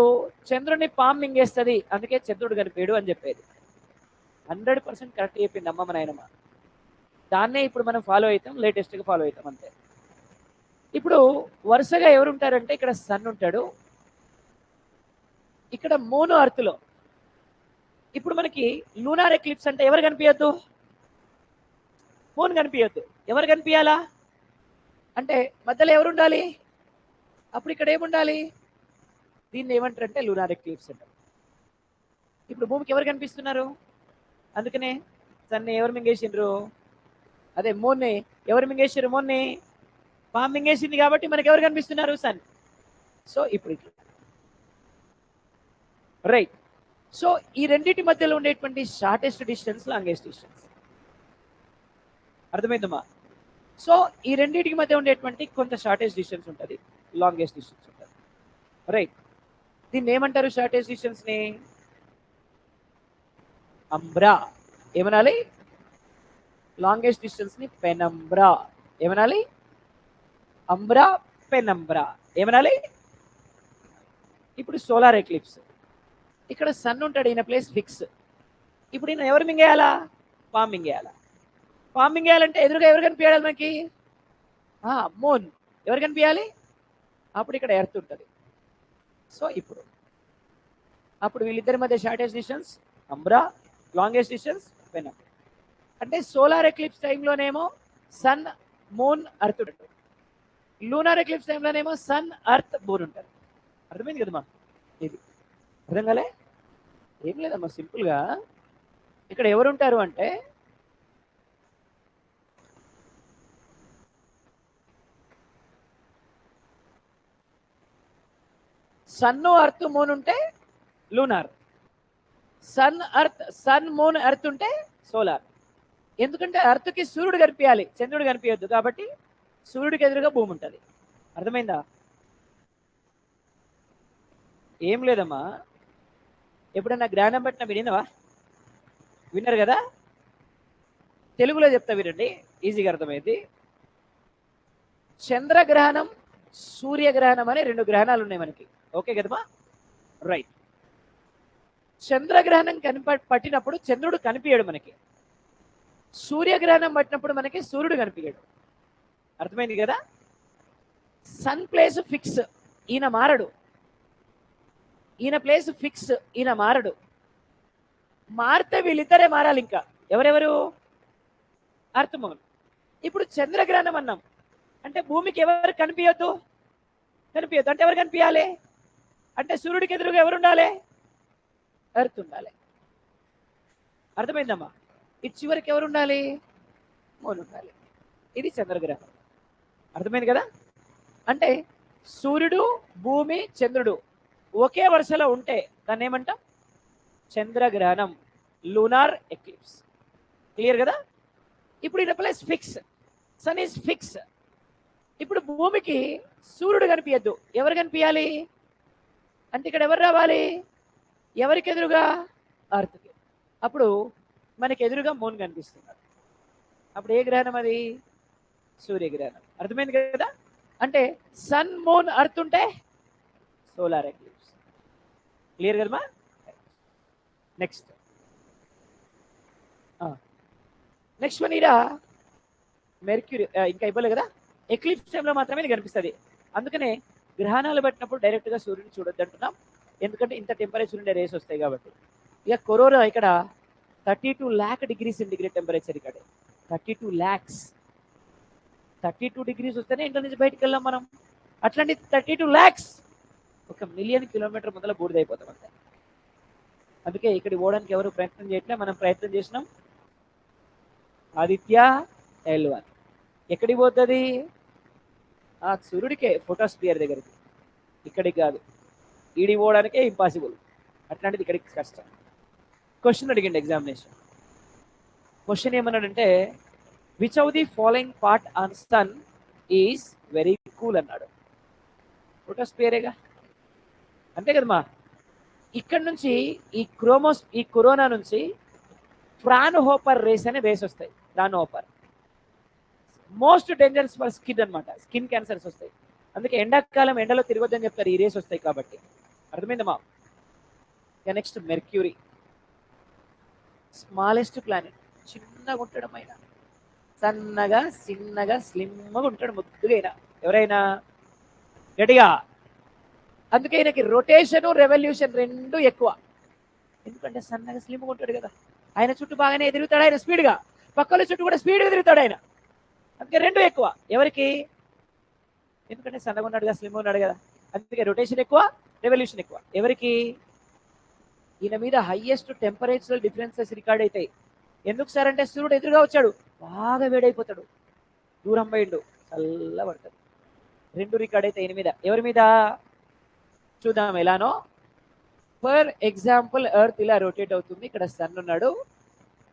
చంద్రుడిని పాము మింగేస్తుంది, అందుకే చంద్రుడు కనిపించడు అని చెప్పేది. 100% కరెక్ట్ చెప్పింది అమ్మమ్మ, నాయనమ్మ. దాన్నే ఇప్పుడు మనం ఫాలో అవుతాం, లేటెస్ట్గా ఫాలో అవుతాం అంతే. ఇప్పుడు వరుసగా ఎవరు ఉంటారంటే ఇక్కడ సన్ ఉంటాడు, ఇక్కడ మూన్ అర్త్లో. ఇప్పుడు మనకి లూనార్ ఎక్లిప్స్ అంటే ఎవరు కనిపించద్దు? మూన్ కనిపించద్దు. ఎవరు కనిపించాలా అంటే మధ్యలో ఎవరు ఉండాలి? అప్పుడు ఇక్కడ ఏముండాలి? దీన్ని ఏమంటారంటే లూనార్ ఎక్లిప్స్ అంటారు. ఇప్పుడు భూమికి ఎవరు కనిపిస్తున్నారు? అందుకనే సన్ని ఎవరు మింగేసిండ్రు? అదే మూన్ని ఎవరు మింగేసారు? మూన్ని పాము మింగేసింది కాబట్టి మనకి ఎవరు కనిపిస్తున్నారు? సన్. సో ఇప్పుడు రైట్. సో ఈ రెండింటి మధ్యలో ఉండేటువంటి షార్టెస్ట్ డిస్టెన్స్, లాంగెస్ట్ డిస్టెన్స్. అర్థమైందమ్మా? సో ఈ రెండింటికి మధ్య ఉండేటువంటి కొంత షార్టెస్ట్ డిస్టెన్స్ ఉంటుంది, లాంగెస్ట్ డిస్టెన్స్ ఉంటుంది. రైట్. దీన్ని ఏమంటారు? షార్టెస్ట్ డిస్టెన్స్ ని అంబ్రా. ఏమనాలి? లాంగెస్ట్ డిస్టెన్స్ ని పెనంబ్రా. ఏమనాలి? అంబ్రా, పెనంబ్రా. ఏమనాలి? ఇప్పుడు సోలార్ ఎక్లిప్స్. ఇక్కడ సన్ ఉంటాడు, ఈయన ప్లేస్ ఫిక్స్. ఇప్పుడు ఈయన ఎవరు మింగేయాలా? పాము మింగేయాలా. పాము మింగేయాలంటే ఎదురుగా ఎవరు కనిపించాలి మనకి? మూన్. ఎవరు కనిపించాలి? అప్పుడు ఇక్కడ ఎర్త్ ఉంటుంది. సో ఇప్పుడు అప్పుడు వీళ్ళిద్దరి మధ్య shortest distance umbra, longest distance penumbra. అంటే సోలార్ ఎక్లిప్స్ టైంలోనేమో సన్, మూన్, అర్త్ ఉంటుంది. లూనార్ ఎక్లిప్స్ టైంలోనేమో సన్, అర్త్, మూన్ ఉంటుంది. అర్థమైంది కదమ్మా? ఇది అర్థం కాలే? ఏం లేదమ్మా, సింపుల్గా ఇక్కడ ఎవరు ఉంటారు అంటే సన్, అర్త్, మూన్ ఉంటే లూనార్. సన్, మూన్, ఎర్త్ ఉంటే సోలార్. ఎందుకంటే ఎర్త్కి సూర్యుడు కనిపించాలి, చంద్రుడు కనిపించద్దు, కాబట్టి సూర్యుడికి ఎదురుగా భూమి ఉంటుంది. అర్థమైందా? ఏం లేదమ్మా, ఎప్పుడన్నా గ్రహణం పట్టిన వినినవా? విన్నారు కదా, తెలుగులో చెప్తా వినండి, ఈజీగా అర్థమైంది. చంద్రగ్రహణం, సూర్యగ్రహణం అనే 2 గ్రహణాలు ఉన్నాయి మనకి. ఓకే కదమ్మా? రైట్. చంద్రగ్రహణం పట్టినప్పుడు చంద్రుడు కనిపించాడు మనకి, సూర్యగ్రహణం పట్టినప్పుడు మనకి సూర్యుడు కనిపించాడు. అర్థమైంది కదా? సన్ ప్లేస్ ఫిక్స్, ఈయన మారడు. ఈయన ప్లేస్ ఫిక్స్, ఈయన మారడు. మారితే వీళ్ళిద్దరే మారాలి. ఇంకా ఎవరెవరు? Earth moon. ఇప్పుడు చంద్రగ్రహణం అన్నాం అంటే భూమికి ఎవరు కనిపించద్దు? కనిపించద్దు అంటే ఎవరు కనిపించాలి? అంటే సూర్యుడికి ఎదురుగా ఎవరు ఉండాలి? ఎర్త్ ఉండాలి. అర్థమైందమ్మా? ఇటు చివరికి ఎవరు ఉండాలి? మూన్ ఉండాలి. ఇది చంద్రగ్రహణం. అర్థమైంది కదా? అంటే సూర్యుడు, భూమి, చంద్రుడు ఒకే వరుసలో ఉంటే దాన్ని ఏమంటాం? చంద్రగ్రహణం, లూనార్ ఎక్లిప్స్. క్లియర్ కదా? ఇప్పుడు ఈయన place fix, sun is fix. ఇప్పుడు భూమికి సూర్యుడు కనిపించద్దు, ఎవరు కనిపించాలి? అంటే ఇక్కడ ఎవరు రావాలి? ఎవరికి ఎదురుగా? అర్త్కి. అప్పుడు మనకి ఎదురుగా మూన్ కనిపిస్తున్నారు. అప్పుడు ఏ గ్రహణం అది? సూర్యగ్రహణం. అర్థమైంది కదా? అంటే సన్, మూన్, అర్త్ ఉంటే సోలార్ ఎక్లిప్స్. క్లియర్ కదమ్మా? నెక్స్ట్ వన్ ఇరా మెర్క్యూరీ. ఇంకా ఇవ్వలేదు కదా, ఎక్లిప్స్ టైంలో మాత్రమే ఇది కనిపిస్తుంది. అందుకనే గ్రహణాలు పట్టినప్పుడు డైరెక్ట్గా సూర్యుని చూడొద్దు అంటున్నాం, ఎందుకంటే ఇంత టెంపరేచర్ ఉండే రేస్ వస్తాయి కాబట్టి. ఇక కరోనా ఇక్కడ 32 lakh degrees సెంటిగ్రేడ్ టెంపరేచర్. ఇక్కడ 32 lakhs, 32 degrees వస్తేనే ఇంట్లో నుంచి బయటకు వెళ్ళాం మనం. అట్లాంటి 32 lakhs 1,000,000 కిలోమీటర్ ముందర బూడిదైపోతాం అంతే. అందుకే ఇక్కడికి పోవడానికి ఎవరు ప్రయత్నం చేయట్లే, మనం ప్రయత్నం చేసినాం. ఆదిత్య L1 ఎక్కడికి పోతుంది? సూర్యుడికే, ఫోటోస్పియర్ దగ్గరికి. ఇక్కడికి కాదు, ఈడికి పోవడానికే ఇంపాసిబుల్. అట్లాంటిది ఇక్కడికి కష్టం. క్వశ్చన్ అడిగిండి ఎగ్జామినేషన్. క్వశ్చన్ ఏమన్నాడంటే which of the following part on sun is very cool అన్నాడు. ఫోటోస్పియరేగా, అంతే కదమ్మా? ఇక్కడ నుంచి ఈ కరోనా నుంచి ఫ్రాన్హోపర్ రేస్ అనే రేస్ వస్తాయి. ఫ్రాన్హోపర్ మోస్ట్ డేంజరస్ ఫర్ స్కిన్ అనమాట. స్కిన్ క్యాన్సర్స్ వస్తాయి. అందుకే ఎండాకాలం ఎండలో తిరగొద్దని చెప్తారు, ఈ రేస్ వస్తాయి కాబట్టి. అర్థమైందమ్మా? ఇక నెక్స్ట్ మెర్క్యూరీ, స్మాలెస్ట్ ప్లానెట్. చిన్నగా ఉంటాడు ఆయన, సన్నగా, చిన్నగా, స్లిమ్గా ఉంటాడు, ముద్దుగా. అయినా ఎవరైనా గట్టిగా. అందుకే ఈయనకి రొటేషన్, రెవల్యూషన్ రెండు ఎక్కువ. ఎందుకంటే సన్నగా, స్లిమ్గా ఉంటాడు కదా. ఆయన చుట్టూ బాగానే తిరుగుతాడు ఆయన, స్పీడ్గా. పక్కల చుట్టూ కూడా స్పీడ్గా తిరుగుతాడు ఆయన. అందుకే రెండు ఎక్కువ. ఎవరికి? ఎందుకంటే సన్నగా ఉన్నాడుగా, స్లిమ్గా ఉన్నాడు కదా. అందుకే రొటేషన్ ఎక్కువ, రెవల్యూషన్ ఎక్కువ. ఎవరికి? ఈయన మీద హైయెస్ట్ టెంపరేచరల్ డిఫరెన్సెస్ రికార్డ్ అవుతాయి. ఎందుకు సార్ అంటే సూర్యుడు ఎదురుగా వచ్చాడు, బాగా వేడైపోతాడు. దూరం పోయిండు, చల్ల పడతాడు. రెండు రికార్డ్ అయితే ఈయన మీద. ఎవరి మీద? చూద్దాం ఎలానో. ఫర్ ఎగ్జాంపుల్ ఎర్త్ ఇలా రొటేట్ అవుతుంది, ఇక్కడ సన్ ఉన్నాడు.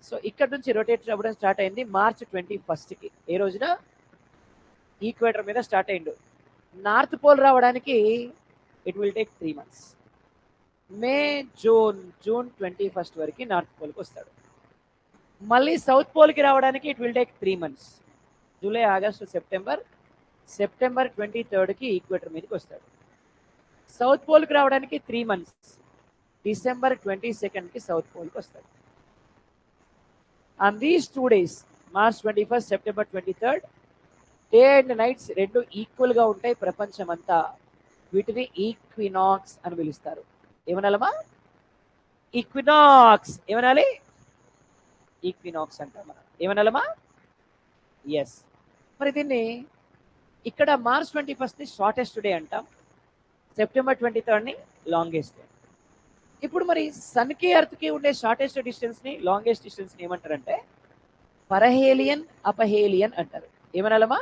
సో ఇక్కడ నుంచి రొటేట్ అవ్వడం స్టార్ట్ అయింది March 21st. ఏ రోజున? ఈక్వేటర్ మీద స్టార్ట్ అయిండు. నార్త్ పోల్ రావడానికి it will take 3 months. May, June 21st వరకు నార్త్ పోల్కి వస్తాడు. మళ్ళీ సౌత్ పోల్కి రావడానికి it will take 3 months. July, August, September 23కి ఈక్వేటర్ మీదకి వస్తాడు. సౌత్ పోల్కి రావడానికి 3 months. డిసెంబర్ 22కి సౌత్ పోల్కి వస్తాడు. On these 2 days, March 21st, September 23rd, day and nights రెండు ఈక్వల్గా ఉంటాయి ప్రపంచం అంతా. వీటిని ఈక్వినాక్స్ అని పిలుస్తారు. ఏమనాలమ్మా? ఈక్వినాక్స్. ఏమనాలి? ఈక్వినాక్స్ అంటాం మనం. ఏమనాలమ్మా? ఎస్. మరి దీన్ని ఇక్కడ March 21st షార్టెస్ట్ డే అంటాం, September 23rd లాంగెస్ట్ డే. ఇప్పుడు మరి సన్కి ఎర్త్కి ఉండే షార్టెస్ట్ డిస్టెన్స్ని, లాంగెస్ట్ డిస్టెన్స్ని ఏమంటారంటే పరహేలియన్, అపహేలియన్ అంటారు. ఏమనాలమ్మా?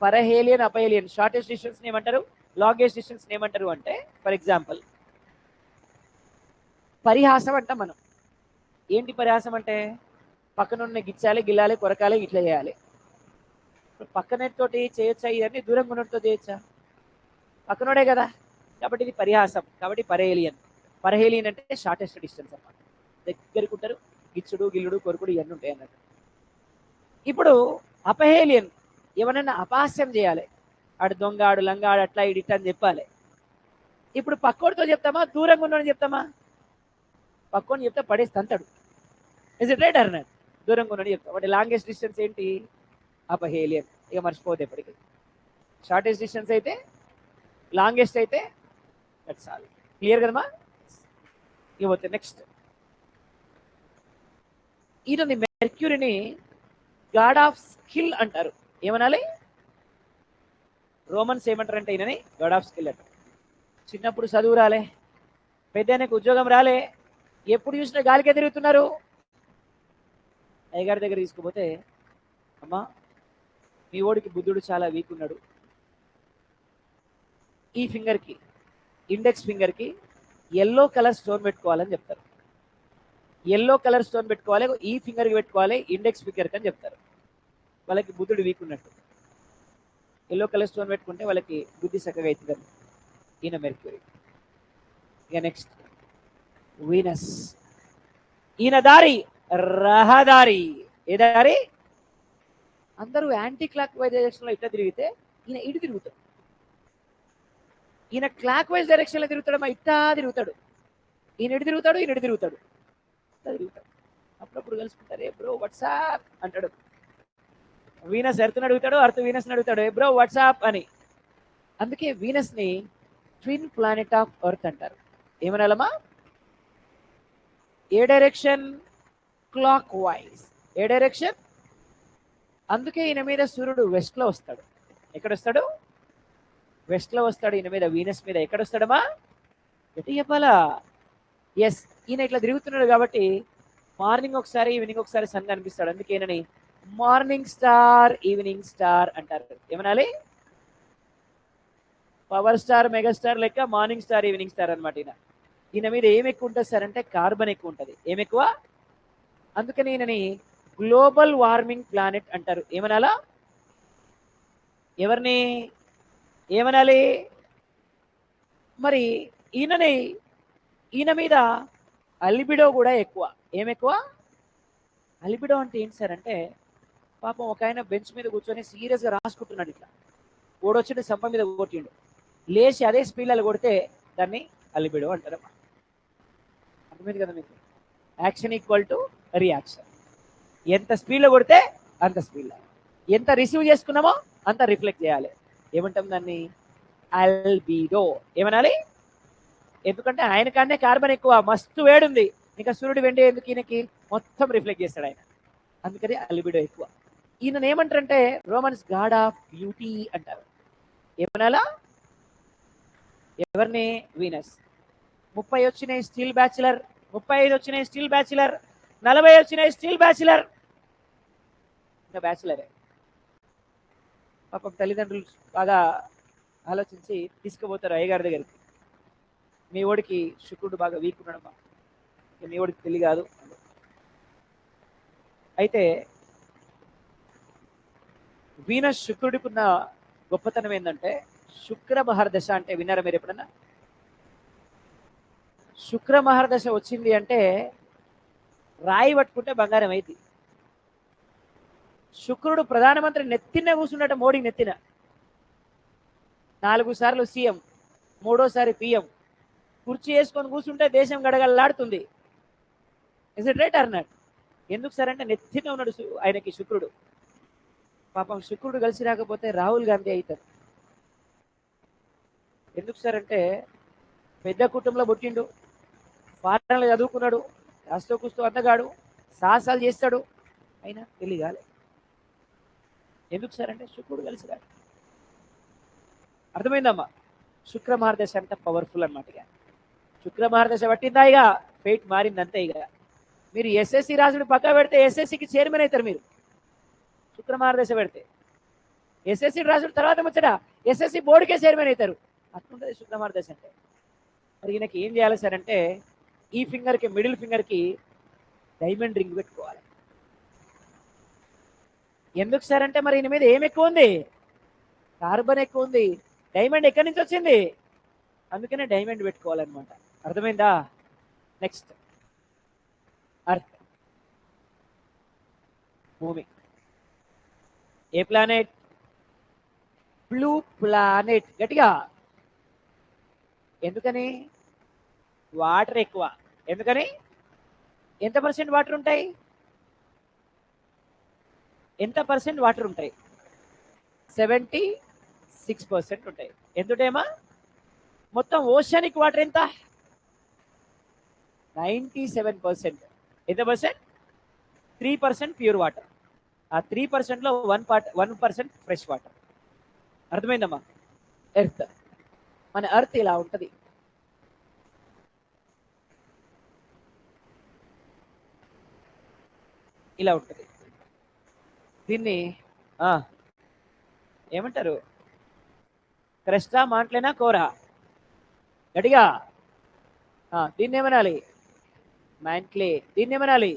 పరహేలియన్, అపహేలియన్. షార్టెస్ట్ డిస్టెన్స్ని ఏమంటారు, లాంగెస్ట్ డిస్టెన్స్ని ఏమంటారు అంటే, ఫర్ ఎగ్జాంపుల్ పరిహాసం అంటాం మనం. ఏంటి పరిహాసం అంటే? పక్కనున్న గిచ్చాలి, గిల్లాలి, కొరకాలి, ఇట్లా చేయాలి. పక్కనతోటి చేయొచ్చా? ఇవన్నీ దూరంగా ఉన్నతో చేయొచ్చా? పక్కనోడే కదా. కాబట్టి ఇది పరిహాసం. కాబట్టి పరేలియన్. పర్హేలియన్ అంటే షార్టెస్ట్ డిస్టెన్స్ అన్నమాట. దగ్గరికి ఉంటారు, గిచ్చుడు గిల్లుడు కొరుకుడు ఇవన్నీ ఉంటాయి అన్నట్టు. ఇప్పుడు అపహేలియన్ ఎవరైనా అపహాస్యం చేయాలి, ఆడు దొంగ ఆడు లంగా ఆడు అట్లా ఇటు ఇట్లా అని చెప్పాలి. ఇప్పుడు పక్కోడితో చెప్తామా, దూరంగా ఉన్నాడని చెప్తామా? పక్కోని చెప్తే పడేసి తంతాడు. Is it right or not? దూరంగా ఉన్నాడని చెప్తాం. వాటి లాంగెస్ట్ డిస్టెన్స్ ఏంటి? అపహేలియన్. ఇక మర్చిపోతే ఎప్పటికీ. షార్టెస్ట్ డిస్టెన్స్ అయితే, లాంగెస్ట్ అయితే దట్స్ ఆల్. క్లియర్ కదమ్మా? ఇకపోతే నెక్స్ట్, ఈయనని మెర్క్యూరీని గాడ్ ఆఫ్ స్కిల్ అంటారు. ఏమనాలి? రోమన్స్ ఏమంటారంటే ఈయనని గాడ్ ఆఫ్ స్కిల్ అంటారు. చిన్నప్పుడు చదువు రాలే, పెద్దనకు ఉద్యోగం రాలే, ఎప్పుడు చూసినా గాలికే తిరుగుతున్నారు. అయ్యగారి దగ్గర తీసుకుపోతే, అమ్మా మీ ఓడికి బుద్ధుడు చాలా వీక్ ఉన్నాడు, ఈ ఫింగర్కి ఇండెక్స్ ఫింగర్కి ఎల్లో కలర్ స్టోన్ పెట్టుకోవాలని చెప్తారు. ఎల్లో కలర్ స్టోన్ పెట్టుకోవాలి, ఈ ఫింగర్కి పెట్టుకోవాలి, ఇండెక్స్ ఫింగర్కి అని చెప్తారు. వాళ్ళకి బుద్ధుడు వీక్ ఉన్నట్టు. ఎల్లో కలర్ స్టోన్ పెట్టుకుంటే వాళ్ళకి బుద్ధి చక్కగా అవుతుందని ఈయన మెర్క్యూరీ. ఇక నెక్స్ట్ వీనస్. ఈయన దారి రహదారి. ఏ దారి? అందరూ యాంటీ క్లాక్ వైజ్ డైరెక్షన్ లో ఇట్లా తిరిగితే ఈయన ఇటు తిరుగుతాడు. ఈయన క్లాక్ వైజ్ డైరెక్షన్ లో తిరుగుతాడమ్మా, ఇట్టా తిరుగుతాడు. ఈయన ఇటు తిరుగుతాడు, ఈయన ఇటు తిరుగుతాడు, ఇట్లా తిరుగుతాడు. అప్పుడప్పుడు కలుసుకుంటారు, ఏ బ్రో వాట్సాప్ అంటాడు. వీనస్ ఎర్త్ని అడుగుతాడు, అర్త్ వీనస్ని అడుగుతాడు, ఏ బ్రో వాట్సాప్ అని. అందుకే వీనస్ ని ట్విన్ ప్లానెట్ ఆఫ్ ఎర్త్ అంటారు. ఏమనాలమ్మా? ఏ డైరెక్షన్? Clockwise. ఏ డైరెక్షన్? అందుకే ఈయన మీద సూర్యుడు వెస్ట్ లో వస్తాడు. ఎక్కడొస్తాడు? వెస్ట్ లో వస్తాడు. ఈయన మీద, వీనస్ మీద ఎక్కడొస్తాడమ్మా? ఎటు చెప్పాలా? ఎస్, ఈయన ఇట్లా తిరుగుతున్నాడు కాబట్టి మార్నింగ్ ఒకసారి ఈవినింగ్ ఒకసారి సన్ కనిపిస్తాడు. అందుకే ఈయనని మార్నింగ్ స్టార్ ఈవినింగ్ స్టార్ అంటారు. ఏమనాలి? పవర్ స్టార్ మెగాస్టార్ లెక్క మార్నింగ్ స్టార్ ఈవినింగ్ స్టార్ అనమాట. ఈయన మీద ఏం ఎక్కువ ఉంటుంది సార్ అంటే కార్బన్ ఎక్కువ ఉంటుంది. ఏం ఎక్కువ? అందుకని ఈయనని గ్లోబల్ వార్మింగ్ ప్లానెట్ అంటారు. ఏమనాలా? ఎవరిని ఏమనాలి? మరి ఈయన మీద అలిబిడో కూడా ఎక్కువ. ఏం ఎక్కువ? అలిబిడో అంటే ఏంటి సార్ అంటే, పాపం ఒక ఆయన బెంచ్ మీద కూర్చొని సీరియస్గా రాసుకుంటున్నాడు. ఇట్లా ఓడొచ్చిండు, సంప మీద కొట్టిండు, లేచి అదే స్పీడ్లలో కొడితే దాన్ని అలిబిడో అంటారమ్మా. అర్థమైంది కదా మీకు? Action equal to reaction. ఎంత స్పీడ్లో కొడితే అంత స్పీడ్లో, ఎంత రిసీవ్ చేసుకున్నామో అంత రిఫ్లెక్ట్ చేయాలి. ఏమంటాం దాన్ని? అల్బిడో. ఏమనాలి? ఎందుకంటే ఆయన కన్నా కార్బన్ ఎక్కువ, మస్తు వేడుంది, ఇంకా సూర్యుడు వెండి ఎందుకు ఈయనకి? మొత్తం రిఫ్లెక్ట్ చేస్తాడు ఆయన. అందుకని అల్బిడో ఎక్కువ. ఈయన ఏమంటారంటే రోమన్స్ గాడ్ ఆఫ్ బ్యూటీ అంటారు. ఏమనాలా? ఎవరిని? వీనస్. 30 వచ్చినాయి స్టిల్ బ్యాచులర్, 35 వచ్చినాయి స్టిల్ బ్యాచులర్, 40 వచ్చినాయి స్టిల్ బ్యాచులర్, ఇంకా బ్యాచులరే. పాపం తల్లిదండ్రులు బాగా ఆలోచించి తీసుకుపోతారు అయ్యగారి దగ్గరికి. మీ ఓడికి శుక్రుడు బాగా వీక్ ఉన్నాడమ్మా, మీ ఓడికి పెళ్లి కాదు. అయితే వీనస్ శుక్రుడికి ఉన్న గొప్పతనం ఏంటంటే, శుక్ర మహర్దశ అంటే విన్నారా మీరు ఎప్పుడన్నా? శుక్ర మహర్దశ వచ్చింది అంటే రాయి పట్టుకుంటే బంగారం అయింది. శుక్రుడు ప్రధానమంత్రి నెత్తిన కూర్చున్నట్టు, మోడీ నెత్తిన 4 సార్లు సీఎం, 3వ సారి పిఎం, కుర్చీ వేసుకొని కూర్చుంటే దేశం గడగడలాడుతుంది. Is it right or not? ఎందుకు సార్ అంటే నెత్తిన ఉన్నాడు ఆయనకి శుక్రుడు. పాపం శుక్రుడు కలిసి రాకపోతే రాహుల్ గాంధీ అవుతారు. ఎందుకు సార్ అంటే పెద్ద కుటుంబంలో పుట్టిండు, ఫారెన్లో చదువుకున్నాడు, కాస్తో కూస్తూ అందగాడు, సాహసాలు చేస్తాడు, అయినా పెళ్లి కాలే. ఎందుకు సార్ అంటే శుక్రుడు కలిసి రాడు. అర్థమైందమ్మా? శుక్ర మహర్దశ అంత పవర్ఫుల్ అనమాట. ఇక శుక్ర మహర్దశ పట్టిందా, ఇక ఫేట్ మారిందంతే. ఇక మీరు ఎస్ఎస్సి రాసుడు పక్క పెడితే ఎస్ఎస్సికి చైర్మన్ అవుతారు మీరు. శుక్ర మహర్దశ పెడితే ఎస్ఎస్సి రాసుడు తర్వాత ముచ్చట ఎస్ఎస్సి బోర్డుకే చైర్మన్ అవుతారు. అట్లుంటుంది శుక్ర మహర్దశ అంటే. మరి ఈయనకి ఏం చేయాలి సార్ అంటే, ఈ ఫింగర్కి, మిడిల్ ఫింగర్కి డైమండ్ రింగ్ పెట్టుకోవాలి. ఎందుకు సార్ అంటే మరి ఈయన మీద ఏం ఎక్కువ ఉంది? కార్బన్ ఎక్కువ ఉంది. డైమండ్ ఎక్కడి నుంచి వచ్చింది? అందుకనే డైమండ్ పెట్టుకోవాలన్నమాట. అర్థమైందా? నెక్స్ట్ అర్త్, భూమి. ఏ ప్లానెట్? Blue planet. గట్టిగా. ఎందుకని? వాటర్ ఎక్కువ. ఎందుకని? ఎంత పర్సెంట్ వాటర్ ఉంటాయి? ఎంత పర్సెంట్ వాటర్ ఉంటాయి? 76% ఉంటాయి. ఎందుటేమా? మొత్తం ఓషనిక్ వాటర్ ఎంత? 97%. ఎంత పర్సెంట్? 3% pure water. ఆ 3%లో 1% ఫ్రెష్ వాటర్. అర్థమైందమ్మా? ఎర్త్, మన ఎర్త్ ఇలా ఉంటుంది. ఇలా ఉంటుంది. దీన్ని ఏమంటారు? క్రస్టా, మాంట్లేనా, కోరా? గట్టిగా. దీన్ని ఏమనాలి? మ్యాంట్లే. దీన్ని ఏమనాలి?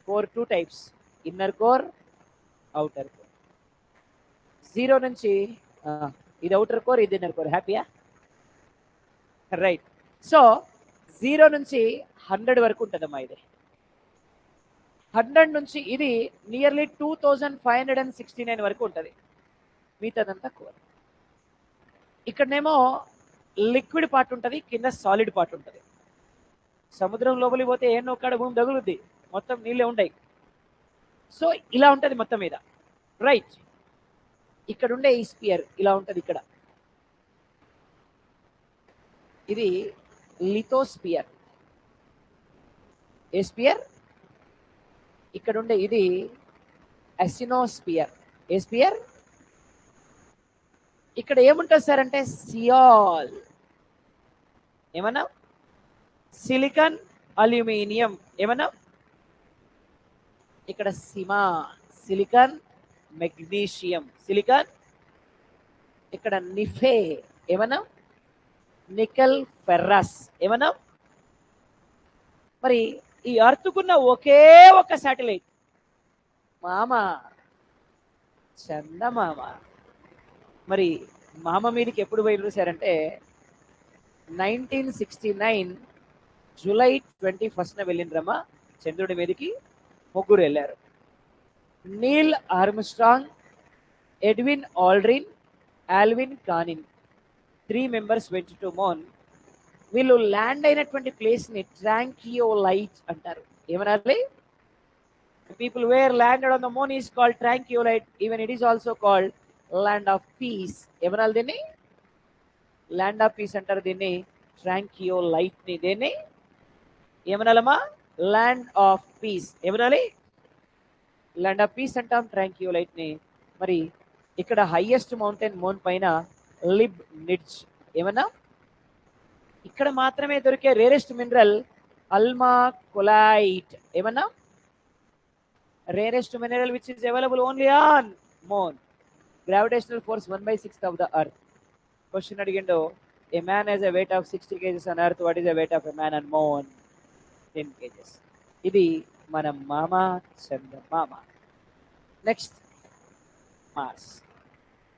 Core 2 types, inner core, outer core. 0 నుంచి ఇది అవుటర్ కోర్, ఇది ఇన్నర్ కోర్. హ్యాపీయా? రైట్. సో 0 నుంచి 100 వరకు ఉంటుందమ్మా. ఇది 100 నుంచి ఇది నియర్లీ 2569 వరకు ఉంటుంది. మిగతాదంతా కోర్. ఇక్కడనేమో లిక్విడ్ పార్ట్ ఉంటుంది, కింద సాలిడ్ పార్ట్ ఉంటుంది. సముద్రం లోపలికి పోతే ఏ నొక్కడ భూమి తగులుద్ది, మొత్తం నీళ్ళే ఉంటాయి. సో ఇలా ఉంటుంది మొత్తం మీద. రైట్. ఇక్కడ ఉండే ఈ స్పియర్ ఇలా ఉంటుంది. ఇక్కడ ఇది లిథోస్పియర్. ఏ స్పియర్? ఇక్కడ ఉండే ఇది అసినోస్పియర్. ఏ స్పియర్? ఇక్కడ ఏముంటుంది సార్ అంటే సియాల్. ఏమన్నా? Silicon, aluminium. ఏమన్నా? ఇక్కడ సిమా, సిలికాన్, మెగ్నీషియం, సిలికాన్. ఇక్కడ నిఫే. ఏమన్నా? Nickel, ferrous. ఏమన్నా? మరి ఈ అర్త్కున్న ఒకే ఒక శాటిలైట్ మామ, చందమామ. మరి మామ మీదకి ఎప్పుడు పోయినారు సార్ అంటే 1969 జూలై 21 వెళ్ళిండ్రమ్మా చంద్రుడి మీదకి. ముగ్గురు వెళ్ళారు. Neil Armstrong, Edwin Aldrin, Alvin Kanin. 3 members went to moon. వీళ్ళు ల్యాండ్ అయినటువంటి ప్లేస్ ని ట్రాంకియోలైట్ అంటారు. ఏమనాలి? People were landed on the moon is called Tranquility. Even it is also called land of peace. ఏమనాలి దీన్ని? ల్యాండ్ ఆఫ్ పీస్ అంటారు దీన్ని. Tranquility ని దీన్ని ఏమనాలమ్మా? Land of peace. ఏమనాలి? ల్యాండ్ ఆఫ్ పీస్ అంటాం ట్రాంకియోలైట్ ని. మరి ఇక్కడ హైయెస్ట్ మౌంటైన్ మూన్ పైన లిబ్ నిడ్జ్. ఏమన్నా? ఇక్కడ మాత్రమే దొరికే రేరెస్ట్ మినరల్ అల్మా కొలైట్. ఏమన్నా? Rarest mineral which is available only on moon. Gravitational force 1/6 of the earth. Question అడిగిండు, a man has a weight of 60 kgs on earth, what is the weight of a man on moon? 10 kgs. ఇది మన మామ చందమామ. Next Mars.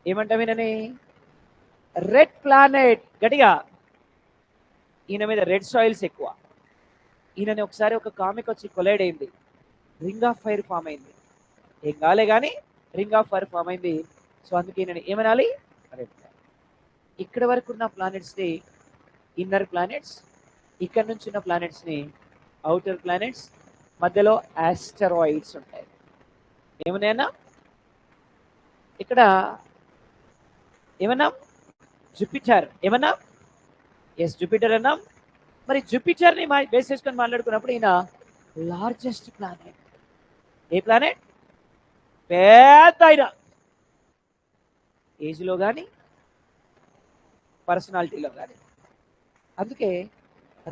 ఏమంటాం ఈయనని? Red planet. గట్టిగా. ఈయన మీద red soils ఎక్కువ. ఈయనని ఒకసారి ఒక కామిక్ వచ్చి కొలైడ్ అయింది, రింగ్ ఆఫ్ ఫైర్ ఫామ్ అయింది. ఏం కాలే కానీ రింగ్ ఆఫ్ ఫైర్ ఫామ్ అయింది. సో అందుకే ఈయనని ఏమనాలి? Red planet. ఇక్కడ వరకు ఉన్న ప్లానెట్స్ని ఇన్నర్ ప్లానెట్స్, ఇక్కడ నుంచి ఉన్న ప్లానెట్స్ని అవుటర్ ప్లానెట్స్, మధ్యలో ఆస్టరాయిడ్స్ ఉంటాయి. ఏమన్నాయన్నా? ఇక్కడ ఏమన్నా? జూపిటర్. ఏమన్నా? ఎస్, జూపిటర్ అన్నాం. మరి జూపిటర్ని బేస్ చేసుకొని మాట్లాడుకున్నప్పుడు ఈయన లార్జెస్ట్ ప్లానెట్. ఏ ప్లానెట్? పెద్ద ఆయన ఏజ్లో కానీ పర్సనాలిటీలో కానీ. అందుకే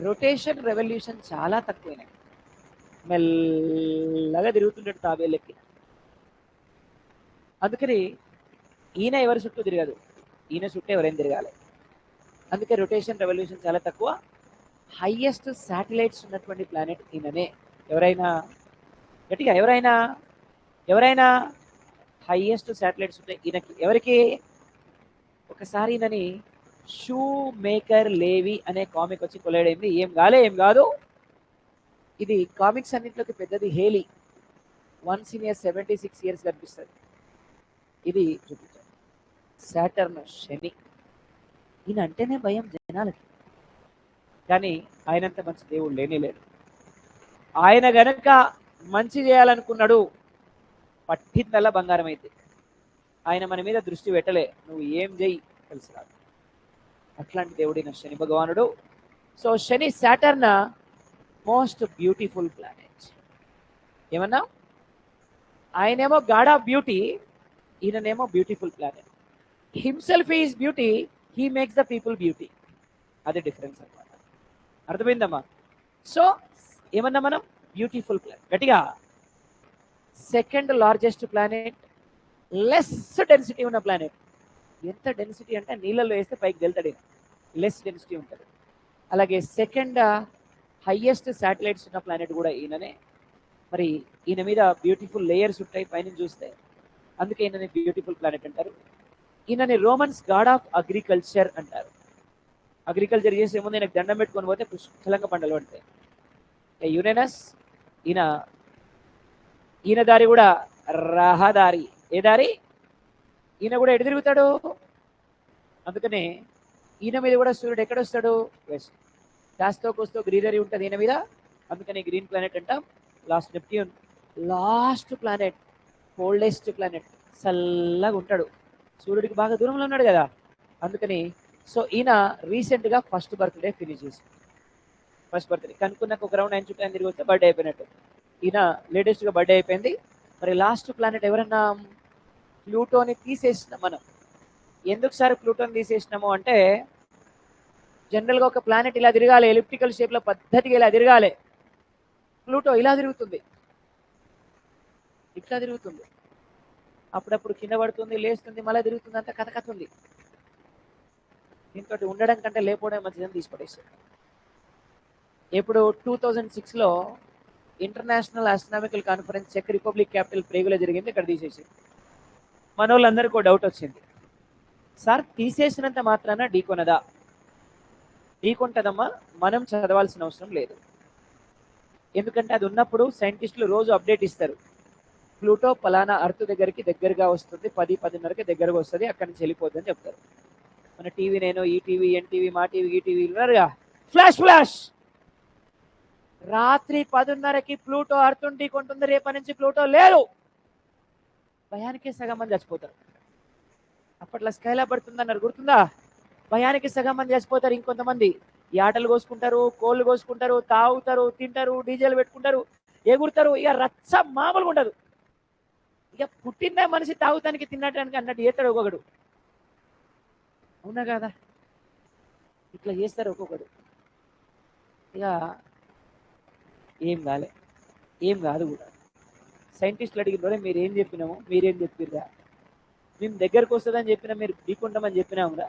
రొటేషన్ రెవల్యూషన్ చాలా తక్కువైనాయి. మెల్లగా తిరుగుతుంటాడు తాబేలెక్కి. అందుకని ఈయన ఎవరి చుట్టూ తిరగదు, ఈయన చుట్టూ ఎవరైనా తిరగాలి. అందుకే రొటేషన్ రెవల్యూషన్ చాలా తక్కువ. హైయెస్ట్ శాటిలైట్స్ ఉన్నటువంటి ప్లానెట్ ఈయననే. ఎవరైనా గట్టిగా, ఎవరైనా హైయెస్ట్ శాటిలైట్స్ ఉంటాయి ఈయనకి. ఎవరికి? ఒకసారి ఈయనని షూ మేకర్ లేవి అనే కామిక్ వచ్చి కొలాడైంది. ఏం కాదు. ఇది కామిక్స్ అన్నింటిలోకి పెద్దది హేలీ. 76 ఇయర్స్ కనిపిస్తుంది. ఇది చూపించారు. సాటర్న్ శని. ఈయన అంటేనే భయం జనాలకి, కానీ ఆయనంత మంచి దేవుడు లేనేలేడు. ఆయన గనక మంచి చేయాలనుకున్నాడు, పట్టిందల్లా బంగారం అయితే. ఆయన మన మీద దృష్టి పెట్టలే, నువ్వు ఏం చేయి తెలిసి రాదు. అట్లాంటి దేవుడైన శని భగవానుడు. So Shani Saturn most beautiful planet. ఏమన్నా ఆయనేమో గాడ్ ఆఫ్ బ్యూటీ, ఈయననేమో beautiful planet. Himself is beauty, he makes the people beauty. అది డిఫరెన్స్ అన్నమాట. అర్థమైందమ్మా? సో ఏమన్నా మనం బ్యూటిఫుల్ ప్లానెట్. గట్టిగా second largest planet, less density ఉన్న ప్లానెట్. ఎంత డెన్సిటీ అంటే నీళ్ళలో వేస్తే పైకి వెళ్తాడు, లెస్ డెన్సిటీ ఉంటుంది. అలాగే సెకండ్ హైయెస్ట్ శాటిలైట్స్ ఉన్న ప్లానెట్ కూడా ఈయననే. మరి ఈయన మీద బ్యూటిఫుల్ లేయర్స్ ఉంటాయి పైన చూస్తే, అందుకే ఈయనని బ్యూటిఫుల్ ప్లానెట్ అంటారు. ఈయనని రోమన్స్ గాడ్ ఆఫ్ అగ్రికల్చర్ అంటారు. అగ్రికల్చర్ చేసే ముందు ఈయనకు దండం పెట్టుకొని పోతే పుష్కలంగా పంటలు పడతాయి. యురేనస్ ఈయన దారి కూడా రహదారి. ఏ దారి? ఈయన కూడా ఎటు తిరుగుతాడు? అందుకనే ఈయన మీద కూడా సూర్యుడు ఎక్కడొస్తాడు? వెస్ట్. కాస్తో కోస్తో గ్రీనరీ ఉంటుంది ఈయన మీద, అందుకని గ్రీన్ ప్లానెట్ అంటాం. Last Neptune, last planet, coldest planet. చల్లగా ఉంటాడు, సూర్యుడికి బాగా దూరంలో ఉన్నాడు కదా, అందుకని. సో ఈయన రీసెంట్గా ఫస్ట్ బర్త్డే ఫినిష్ చేసి, ఫస్ట్ బర్త్డే కనుక్కున్నాక ఒక రౌండ్ ఆయన చుట్టూ ఆయన తిరిగి వస్తే బర్త్డే అయిపోయినట్టు. ఈయన లేటెస్ట్గా బర్త్డే అయిపోయింది. మరి లాస్ట్ ప్లానెట్ ఎవరన్నా? ప్లూటోని తీసేసినాం మనం. ఎందుకు సార్ ప్లూటోని తీసేసినాము అంటే, జనరల్గా ఒక ప్లానెట్ ఇలా తిరగాలి, ఎలిప్టికల్ షేప్లో పద్ధతిగా ఇలా తిరగాలి. ప్లూటో ఇలా తిరుగుతుంది, ఇట్లా తిరుగుతుంది, అప్పుడప్పుడు కింద పడుతుంది, లేస్తుంది, మళ్ళీ తిరుగుతుంది, అంత కథ ఉంది. దీంతో ఉండడం కంటే లేకపోవడం మంచిదని తీసిపడేస్తారు. ఇప్పుడు 2006లో ఇంటర్నేషనల్ ఆస్ట్రానామికల్ కాన్ఫరెన్స్ చెక్ రిపబ్లిక్ క్యాపిటల్ ప్రేగులో జరిగింది, ఇక్కడ తీసేసి. మన వాళ్ళందరికీ డౌట్ వచ్చింది, సార్ తీసేసినంత మాత్రాన ఢీకొనదా? ఢీకొంటదమ్మా, మనం చదవాల్సిన అవసరం లేదు. ఎందుకంటే అది ఉన్నప్పుడు సైంటిస్టులు రోజు అప్డేట్ ఇస్తారు. ప్లూటో పలానా అర్త్ దగ్గరగా వస్తుంది, 10-10:30కి దగ్గరగా వస్తుంది, అక్కడి నుంచి వెళ్ళిపోద్ది అని చెప్తారు. మన టీవీ, నేను ఈటీవీ, ఎన్టీవీ, మా టీవీ, ఈటీవీ ఉన్నారుగా, ఫ్లాష్ రాత్రి 10:30కి ప్లూటో అర్త్ ఢీకొంటుంది, రేపటి నుంచి ప్లూటో లేదు. భయానికే సగం మంది చచ్చిపోతారు. అప్పట్లో స్కైలా పడుతుందన్నారు, గుర్తుందా? భయానికి సగం మంది చచ్చిపోతారు. ఇంకొంతమంది ఈ ఆటలు కోసుకుంటారు, కోళ్ళు కోసుకుంటారు, తాగుతారు, తింటారు, డీజేలు పెట్టుకుంటారు, ఎగురుతారు. ఇక రచ్చ మామూలుగా ఉండదు. ఇక పుట్టిన మనిషి తాగుతానికి తినటానికి అన్నట్టు చేస్తాడు ఒక్కొక్కడు, అవునా కదా? ఇట్లా చేస్తారు ఒక్కొక్కడు. ఇక ఏం కాదు కూడా. సైంటిస్టులు అడిగిన మీరు ఏం చెప్పినాము, మీరేం చెప్పిర్రా? మేము దగ్గరకు వస్తుందని చెప్పినా, మీరు ఢీకుంటామని చెప్పినామురా?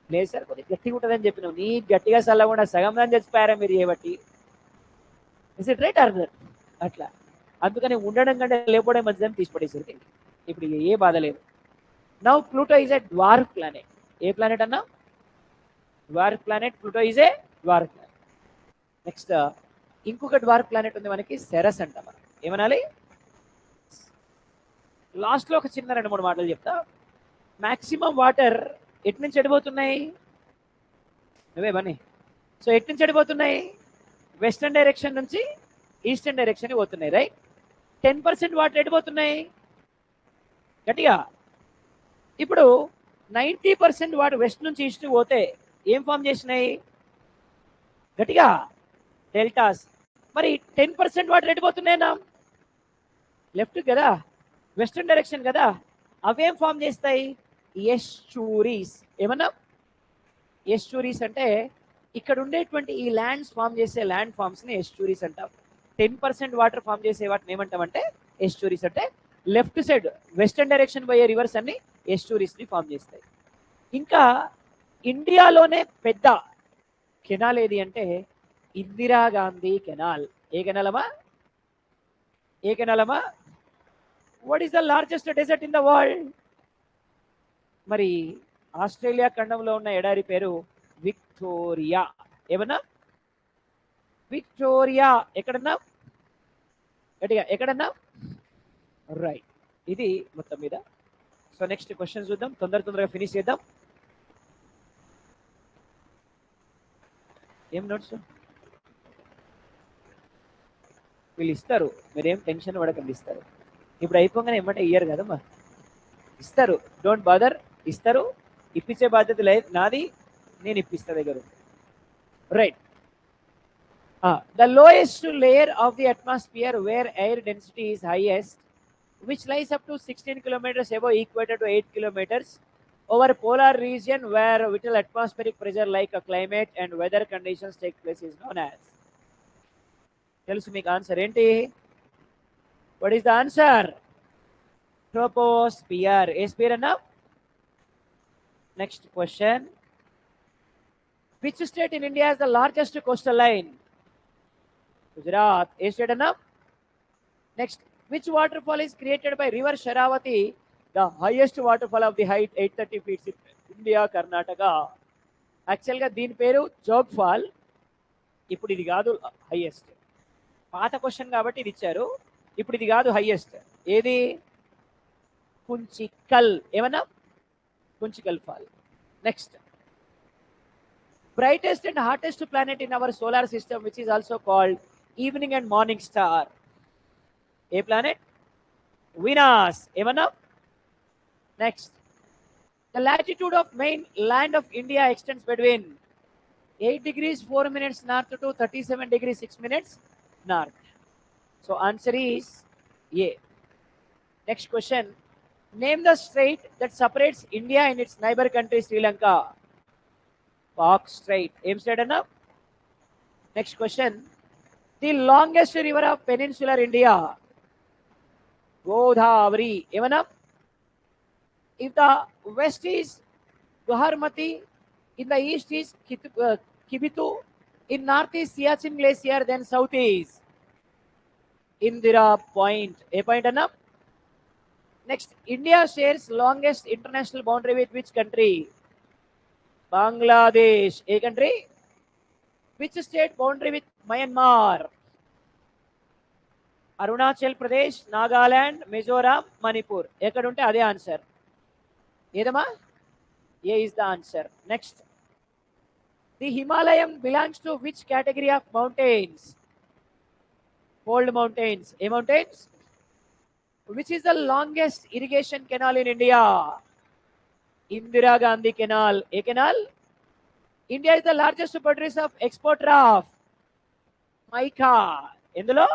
లేదు సార్ కొద్దిగా గట్టిగా ఉంటుందని చెప్పినాం. నీ గట్టిగా చల్లకుండా సగం దాన్ని చచ్చిపోయారా మీరు చేయబట్టి? ఇస్ ఇట్ రైట్ ఆర్ అట్లా. అందుకని ఉండడం కంటే లేకపోవడం మంచిదని తీసిపడేసరికి ఇప్పుడు ఏ బాధ లేదు. Now Pluto is a dwarf planet. ఏ ప్లానెట్ అన్నా? Dwarf planet. Pluto is a dwarf planet. Next ఇంకొక డ్వార్ఫ్ ప్లానెట్ ఉంది మనకి, సెరస్ అంట. మనం ఏమనాలి? లాస్ట్లో ఒక చిన్న 2-3 మాటలు చెప్తా. మ్యాక్సిమం వాటర్ ఎటు నుంచి ఎడిపోతున్నాయి? నువ్వే బన్నీ. సో ఎటు నుంచి ఎడిపోతున్నాయి? వెస్టర్న్ డైరెక్షన్ నుంచి ఈస్టర్న్ డైరెక్షన్ పోతున్నాయి, రైట్? 10% వాటర్ ఎడిపోతున్నాయి గట్టిగా. ఇప్పుడు 90% వాటర్ వెస్ట్ నుంచి ఈస్ట్ పోతే ఏం ఫామ్ చేసినాయి? గట్టిగా డెల్టాస్. మరి 10% వాటర్ ఎడిపోతున్నాయినా? లెఫ్ట్ కదా, వెస్టర్న్ డైరెక్షన్ కదా, అవేం ఫామ్ చేస్తాయి? ఎస్చూరీస్. ఏమన్నా? ఎస్చూరీస్ అంటే ఇక్కడ ఉండేటువంటి ఈ ల్యాండ్స్ ఫామ్ చేసే ల్యాండ్ ఫామ్స్ని ఎస్చూరీస్ అంటాం. 10% వాటర్ ఫామ్ చేసే వాటిని ఏమంటామంటే ఎస్చూరీస్. అంటే లెఫ్ట్ సైడ్ వెస్టర్న్ డైరెక్షన్ పోయే రివర్స్ అన్ని ఎస్చూరీస్ని ఫామ్ చేస్తాయి. ఇంకా ఇండియాలోనే పెద్ద కెనాల్ ఏది అంటే ఇందిరాగాంధీ కెనాల్. ఏ కెనాల్ అమ్మా? What is the largest desert in the world? మరి ఆస్ట్రేలియా ఖండంలో ఉన్న ఎడారి పేరు విక్టోరియా. ఏమన్నా? విక్టోరియా. ఎక్కడన్నా? గట్టిగా ఎక్కడన్నా? రైట్. ఇది మొత్తం మీద. సో నెక్స్ట్ క్వశ్చన్ చూద్దాం, తొందరగా ఫినిష్ చేద్దాం. ఏం నోట్స్ వీళ్ళు ఇస్తారు, మీరేం టెన్షన్ పడకండి, ఇస్తారు. ఇప్పుడు అయిపోగానే ఏమంటే ఇయ్యరు కదమ్మా, ఇస్తారు. డోంట్ బాదర్, ఇస్తారు. ఇప్పించే బాధ్యత లేదు నాది, నేను ఇప్పిస్తా దగ్గర. Right. The lowest layer of the atmosphere where air density is highest, which lies up to 16 kilometers above equator to 8 kilometers over polar region where vital atmospheric pressure like a climate and weather conditions take place is known as. తెలుసు మీకు answer ఏంటి? What is the answer? Troposphere. ఏ sphere అన్నా? Next question. Which state in India has the largest coastal line? Gujarat. ఏ state అన్నా? Next. which waterfall is created by river Sharavati, the highest waterfall of the height 830 feet in India, Karnataka? యాక్చువల్గా దీని పేరు Jog fall. ఇప్పుడు ఇది కాదు highest, పాత question కాబట్టి ఇది ఇచ్చారు. ఇప్పుడు ఇది కాదు హైయెస్ట్. ఏది? కుంచికల్. ఏమన్నా? Kunchikal fall. Next. brightest and hottest planet in our solar system, which is also called evening and morning star. A planet? Venus. Emana? Next. The latitude of main land of India extends between 8 degrees 4 minutes north to 37 degrees 6 minutes north. So answer is A. Next question. Name the strait that separates India and its neighbor country Sri Lanka. Fox Strait. Aim strait anna? Next question. The longest river of peninsular India. Godavari. Emana? If the west is Guharmati, in the east is Kibitu, in north is Siachen Glacier, then south is Indira Point. A point anna? Next. India shares longest international boundary with which country? Bangladesh. A country? Which state boundary with Myanmar? Arunachal Pradesh, Nagaland, Mizoram, Manipur. ఎక్కడ ఉంటే అదే answer. ఏదమ్మా? ఏ is the answer. Next. The Himalayan belongs to which category of mountains? Cold mountains. A mountains? Which is the longest irrigation canal in India? Indira Gandhi Canal. A canal? India is the largest producer of exporter of mica. Endulo?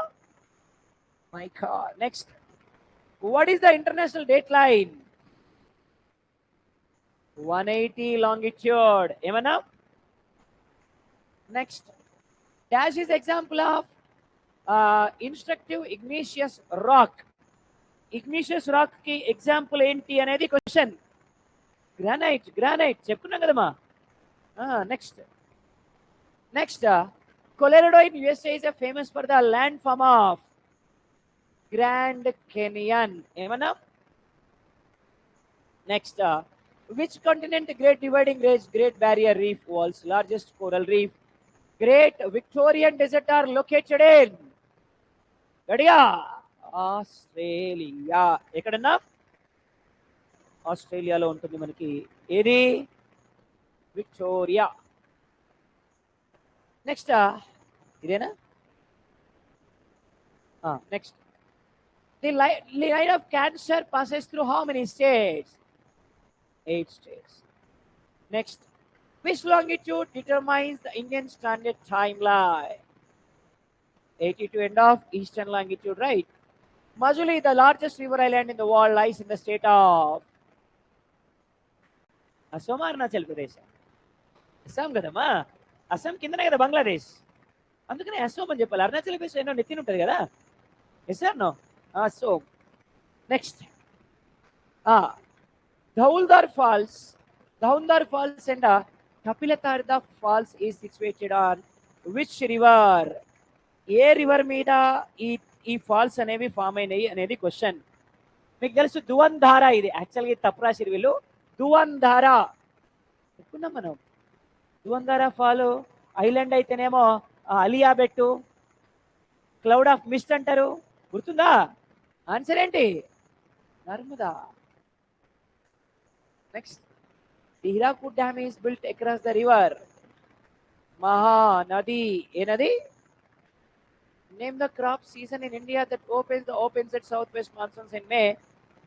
Mica. Next. What is the international dateline? 180 longitude. Emana? Next. Dash is example of instructive igneous rock. Igneous rock ki example enti anedi question. Granite. చెప్పుకున్నాం కదమ్మా. Next. Colorado in USA is famous for the landform of Grand Canyon. Emana? Next. Which continent Great Dividing Range, Great Barrier Reef, world's largest coral reef, Great Victorian Desert are located in? గడిగా Australia. ఎక్కడన్నా? ఆస్ట్రేలియాలో ఉంటుంది మనకి. ఏది? Victoria. Next. ఇదేనా? Next. The line of Cancer passes through how many states? 8 states. Next. Which longitude determines the Indian Standard Time line? 82 and of eastern longitude, right? Majuli, the largest river island in the world, lies in the state of Assam, Arunachal Pradesh. Assam kadama. Assam kindane kada Bangladesh. అందుకనే అసోమ్ అని చెప్పాలి. అరుణాచల్ ప్రదేశ్ ఎన్నో నెత్తిన ఉంటుంది కదా. Yes sir no? Assam. Next. Dhauldar Falls and Kapilatartha Falls is situated on which river? A river మీద ఈ falls అనేవి ఫామ్ అయినాయి అనేది క్వశ్చన్. మీకు తెలుసు దువంధార. ఇది యాక్చువల్గా తప్పు రాసిరు వీళ్ళు. దువంధార. చెప్పుకున్నాం మనం. దువందారా ఫాలు, ఐలాండ్ అయితేనేమో Aliya Bet, cloud of mist అంటారు. గుర్తుందా? ఆన్సర్ ఏంటి? Narmada. Next, the Hirakud dam is built across the river. Mahanadi. ఏ నది? Name the crop season in India that opens at southwest monsoons in May,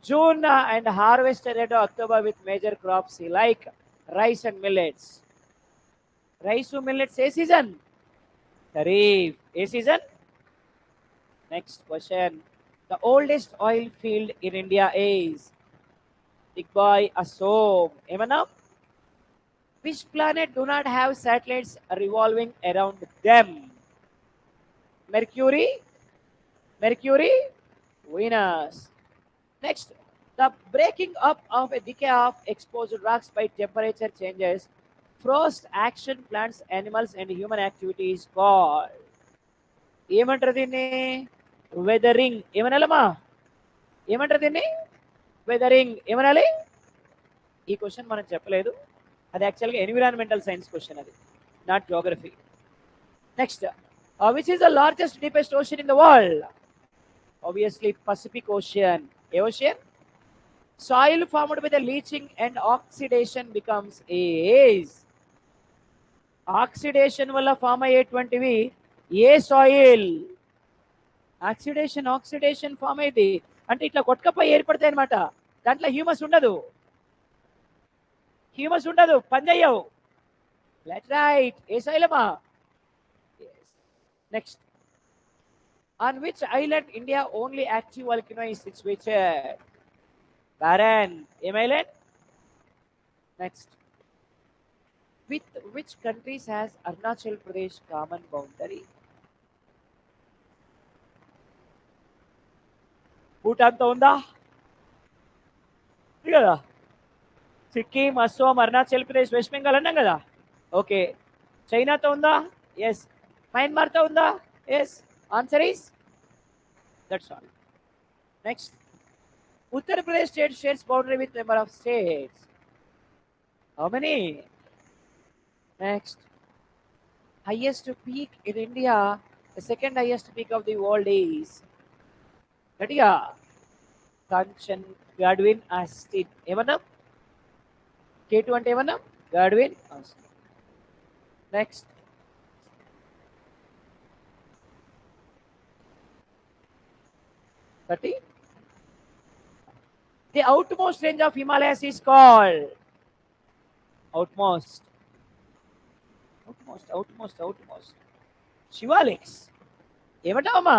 June, and harvested at October with major crops like rice and millets. Rice and millets, a season? Kharif. A season? Next question. The oldest oil field in India is Digbai, Assam. Emana? Which planet do not have satellites revolving around them? Mercury? Mercury? Venus. Next, the breaking up of a decay of exposed rocks by temperature changes, frost action plants, animals, and human activity is called. ఏమంటారు దీన్ని? Weathering. ఏమనాలమ్మా? ఏమంటారు దీన్ని? Weathering. ఏమనాలి? ఈ question మనం చెప్పలేదు, అది యాక్చువల్గా ఎన్విరాన్మెంటల్ సైన్స్ క్వశ్చన్, అది not geography. Next, which is the largest deepest ocean in the world? Obviously Pacific ocean. A ocean? Soil formed by the leaching and oxidation becomes is. Oxidation వల్ల form అయ్యేటువంటివి ఏ soil? Oxidation form అయ్యింది అంటే ఇట్లా కొట్టకపోయి ఏర్పడతాయి అనమాట. దాంట్లో humus ఉండదు. పని చెయ్యవు. Laterite. ఏ సాయిల్ అమ్మా? Next, on which island India only active volcano is situated? Barren. Am I right? Next. With which countries has Arunachal Pradesh common boundary? Bhutan తో ఉందా? కదా. సిక్కిం, అస్సాం, అరుణాచల్ ప్రదేశ్, వెస్ట్ బెంగాల్ అన్నాం కదా. ఓకే. చైనాతో ఉందా? ఎస్. మయన్మార్తో ఉందా? Yes. Answer is that's all. Next, Uttar Pradesh state shares boundary with number of states. How many? Next, highest peak in India, the second highest peak of the world is Gatiga, Kanchan Godwin Austen. Emanam? K2 ante emanam? Godwin Austen. Next, the outmost range of Himalayas is called outmost. Shivaliks. ఏమంటావమ్మా?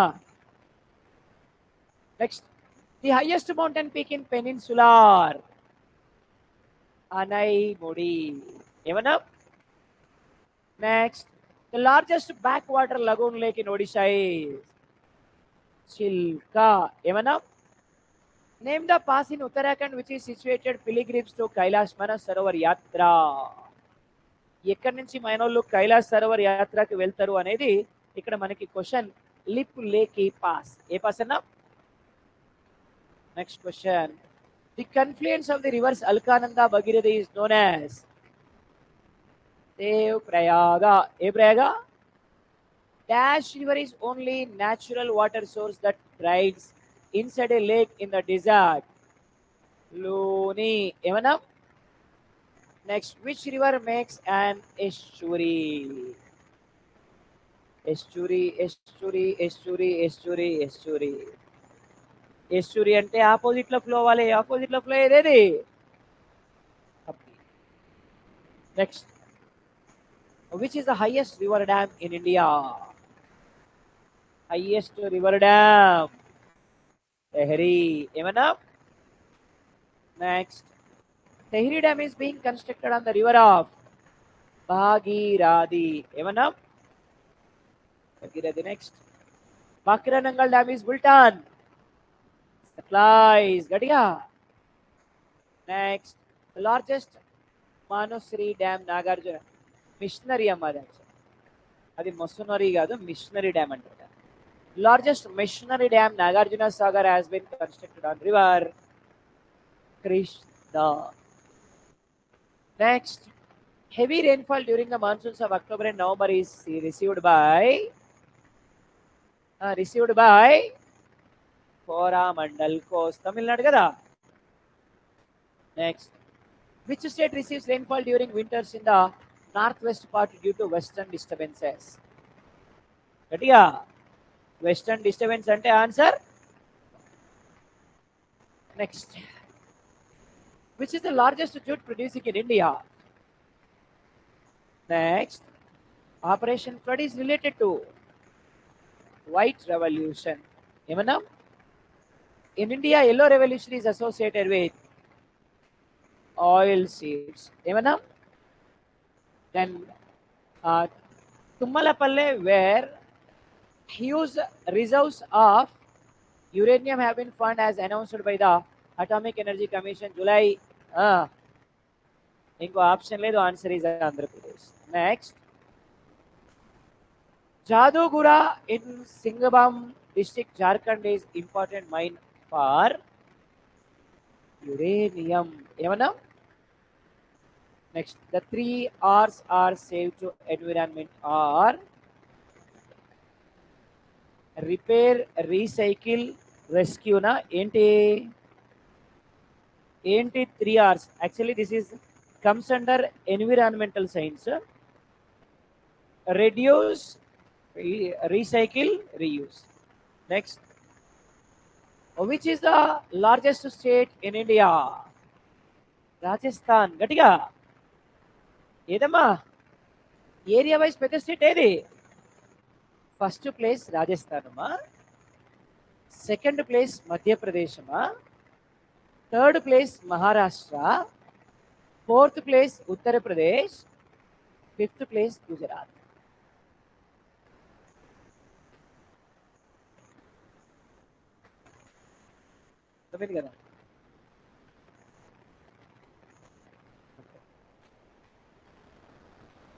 Next, the highest mountain peak in peninsular? Anaimudi. ఏమన్నా? Next, the largest back water lagoon lake in Odisha is Chilka. ఏమన్నా? Name the pass in Uttarakhand which is situated pilgrims to Kailas Manas Sarovar Yatra. ఎక్కడి నుంచి మనోళ్ళు కైలాస్ సరోవర్ యాత్రకి వెళ్తారు అనేది ఇక్కడ మనకి క్వశ్చన్. Lipulekh pass. ఏ పాస్ అన్నా? Next question, the confluence of the rivers Alaknanda Bhagirathi is known as Devprayag. ఏ Prayag? Dash river is only natural water source that rides inside a lake in the desert. Luni. ఏమన్నా? Next, which river makes an estuary? Estuary అంటే opposite లో flow అవ్వాలి. Opposite లో flow ఏదేది? Next, which is the highest river dam in India? Highest river dam Tehri. ఏమన్నా? Next, Tehri dam is being constructed on the river of Bhagirathi. ఏమన్నా? Bhagirathi. Next, Bakranangal Dam is built on supplies. Gadiga. Next, the largest Manusri Dam Nagarjuna. Missionary amma adi Masunari kaadu, missionary dam antara. Largest missionary dam Nagarjuna Sagar has been constructed on river Krishna. Next, heavy rainfall during the monsoons of October and November is received by Coromandel coast, Tamil Nadu kada. Next, which state receives rainfall during winters in the northwest part due to western disturbances? గట్టిగా western disturbance అంటే answer. Next, which is the largest jute producing in India? Next, Operation Flood is related to White Revolution. ఏమన్నా? In India, Yellow Revolution is associated with oil seeds. ఏమన్నా? Then Tummalapalli, where huge reserves of uranium have been found as announced by the Atomic Energy Commission July. ఇంకో option లేదు, answer is Andhra Pradesh. Next, Jadugura in Singhbhum district, Jharkhand is important mine for uranium. ఏమన్నా? Next, the 3 R's are saved to environment are repair, recycle, rescue. Na ఏంటి 3 R's? Actually this is comes under environmental science. Reduce, recycle, reuse. Next, which is the largest state in India? Rajasthan. గట్టిగా ఏదమ్మా? Area wise పెద్ద state ఏది? First place Rajasthan అమ్మా, second place Madhya Pradesh అమ్మా, third place Maharashtra, fourth place Uttar Pradesh, fifth place Gujarat. అర్థమైంది కదా?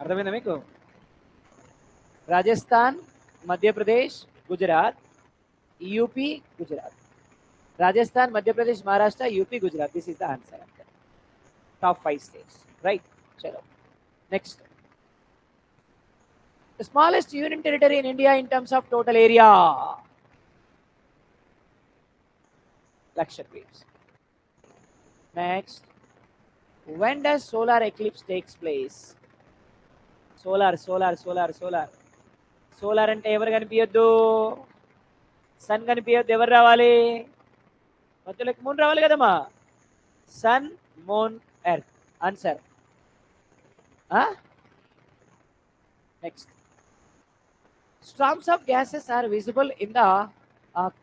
అర్థమైందా మీకు? Rajasthan, Madhya Pradesh, Gujarat, UP, Gujarat. Rajasthan, Madhya Pradesh, Maharashtra, UP, Gujarat. This is the answer. Top 5 states, right? Chalo. Next, the smallest union territory in India in terms of total area? Lakshadweep. Next, when does solar eclipse takes place? Solar అంటే ఎవరు కనిపించద్దు? Sun కనిపించద్దు. ఎవరు రావాలి? మధ్యలోకి moon రావాలి కదమ్మా. Sun, moon, Earth. Answer. Next, storms of gases are visible in the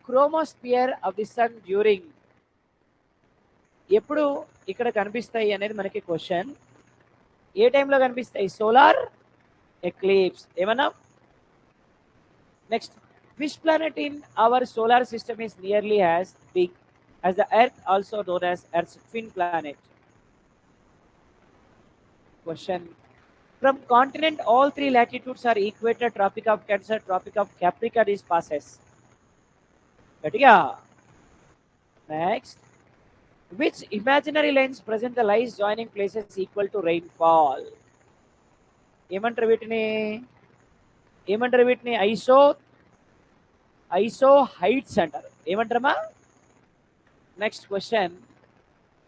chromosphere of the sun during. ఎప్పుడు ఇక్కడ కనిపిస్తాయి అనేది మనకి క్వశ్చన్. ఏ టైంలో కనిపిస్తాయి? Solar eclipse. ఏమన్నా? Next, which planet in our solar system is nearly as big as the Earth, also known as Earth's twin planet? Question. From continent, all 3 latitudes are equator, Tropic of Cancer, Tropic of Capricorn is passes. గట్టిగా. Next, which imaginary lines present the lines joining places equal to rainfall? ఏమంటారు వీటిని? Isohyets అంటారు. ఏమంటారమ్మా? Next question,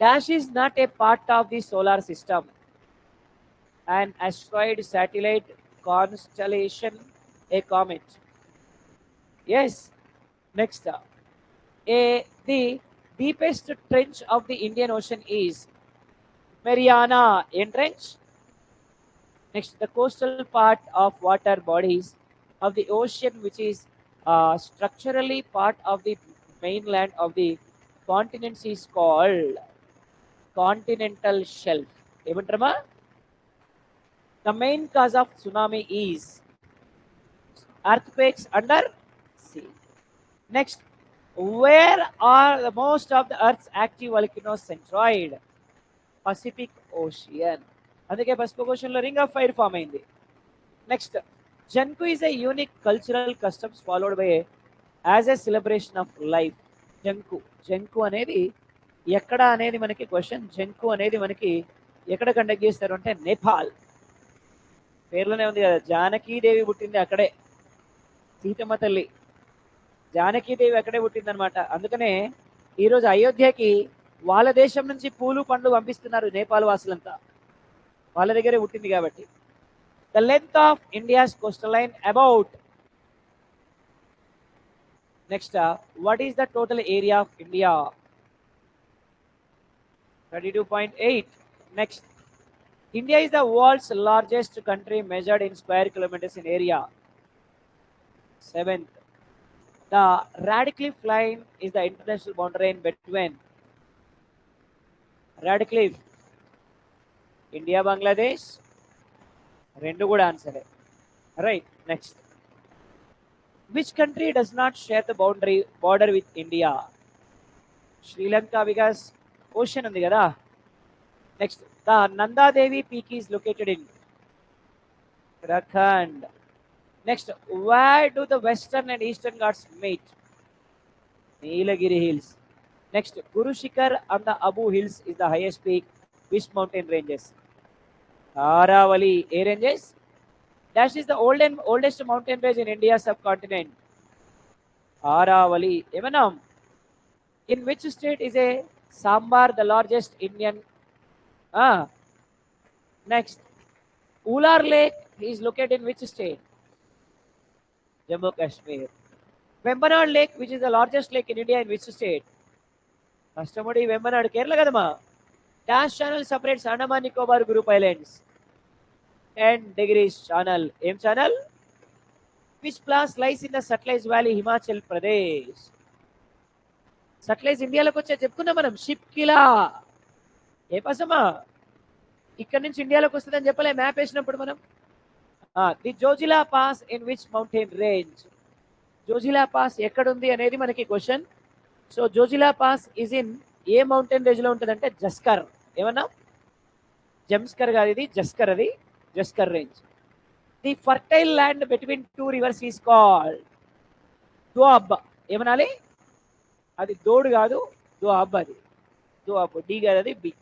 dash is not a part of the solar system, an asteroid, satellite, constellation, a comet. Yes. Next, the deepest trench of the Indian Ocean is Mariana Trench. Next, the coastal part of water bodies of the ocean which is structurally part of the mainland of the continents is called continental shelf. ఏమంటారమ్మా? The main cause of tsunami is earthquakes under sea. Next, where are the most of the Earth's active volcanoes centroid? Pacific Ocean. అందుకే Pacific Ocean లో ring of fire form అయింది. Next, Janku is a unique cultural customs followed by as a celebration of life. Janku అనేది ఎక్కడ అనేది మనకి question. జంకు అనేది మనకి ఎక్కడ కండక్ట్ చేస్తారు అంటే నేపాల్. పేర్లోనే ఉంది కదా, జానకీదేవి పుట్టింది అక్కడే, సీతమ్మ తల్లి జానకీదేవి అక్కడే పుట్టిందనమాట. అందుకనే ఈరోజు అయోధ్యకి వాళ్ళ దేశం నుంచి పూలు పండ్లు పంపిస్తున్నారు నేపాల్ వాసులంతా, వాళ్ళ దగ్గరే పుట్టింది కాబట్టి. The length of India's coastal line about. Next, what is the total area of India? 32.8. Next, India is the world's largest country measured in square kilometers in area. 7th, the Radcliffe line is the international boundary in between. Radcliffe, India, Bangladesh. Rendu good answer. Right. Next, which country does not share the border with India? Sri Lanka, because ocean undi kada. Next, the Nanda Devi peak is located in Uttarakhand. Next, where do the western and eastern Ghats meet? Nilagiri Hills. Next, Guru Shikhar on the Abu Hills is the highest peak. Which mountain ranges? Aravali. A ranges? Dash is the oldest mountain range in India subcontinent. Aravali. Emanam. In which state is a Sambar the largest Indian? Next, Ular Lake is located in which state? Jammu Kashmir. Vembanad Lake, which is the largest lake in India, in which state? Kastamudi Vembanad, Kerala kadama. Dash channel separates Andaman Nicobar Group Islands. 10 degrees channel. Em channel? Which place lies in the Satluj Valley, Himachal Pradesh? Satluj India loki వచ్చే చెప్పుకున్నాం మనం. షిప్కిలా ఏ పాసమా ఇక్కడ నుంచి ఇండియాలోకి వస్తుందని చెప్పలే map వేసినప్పుడు మనం. The Zojila pass in which mountain range? Zojila pass ఎక్కడుంది అనేది మనకి question. So Zojila pass is in a mountain range లో ఉంటుందంటే జస్కర్. ఏమన్నా జంస్కర్ కాదు, ఇది జస్కర్, అది Zanskar range. The fertile land between two rivers is called doab. ఏమనాలి? అది దోడు కాదు, దోఅబ్. అది దోఅబ్. డి కాదు, అది B.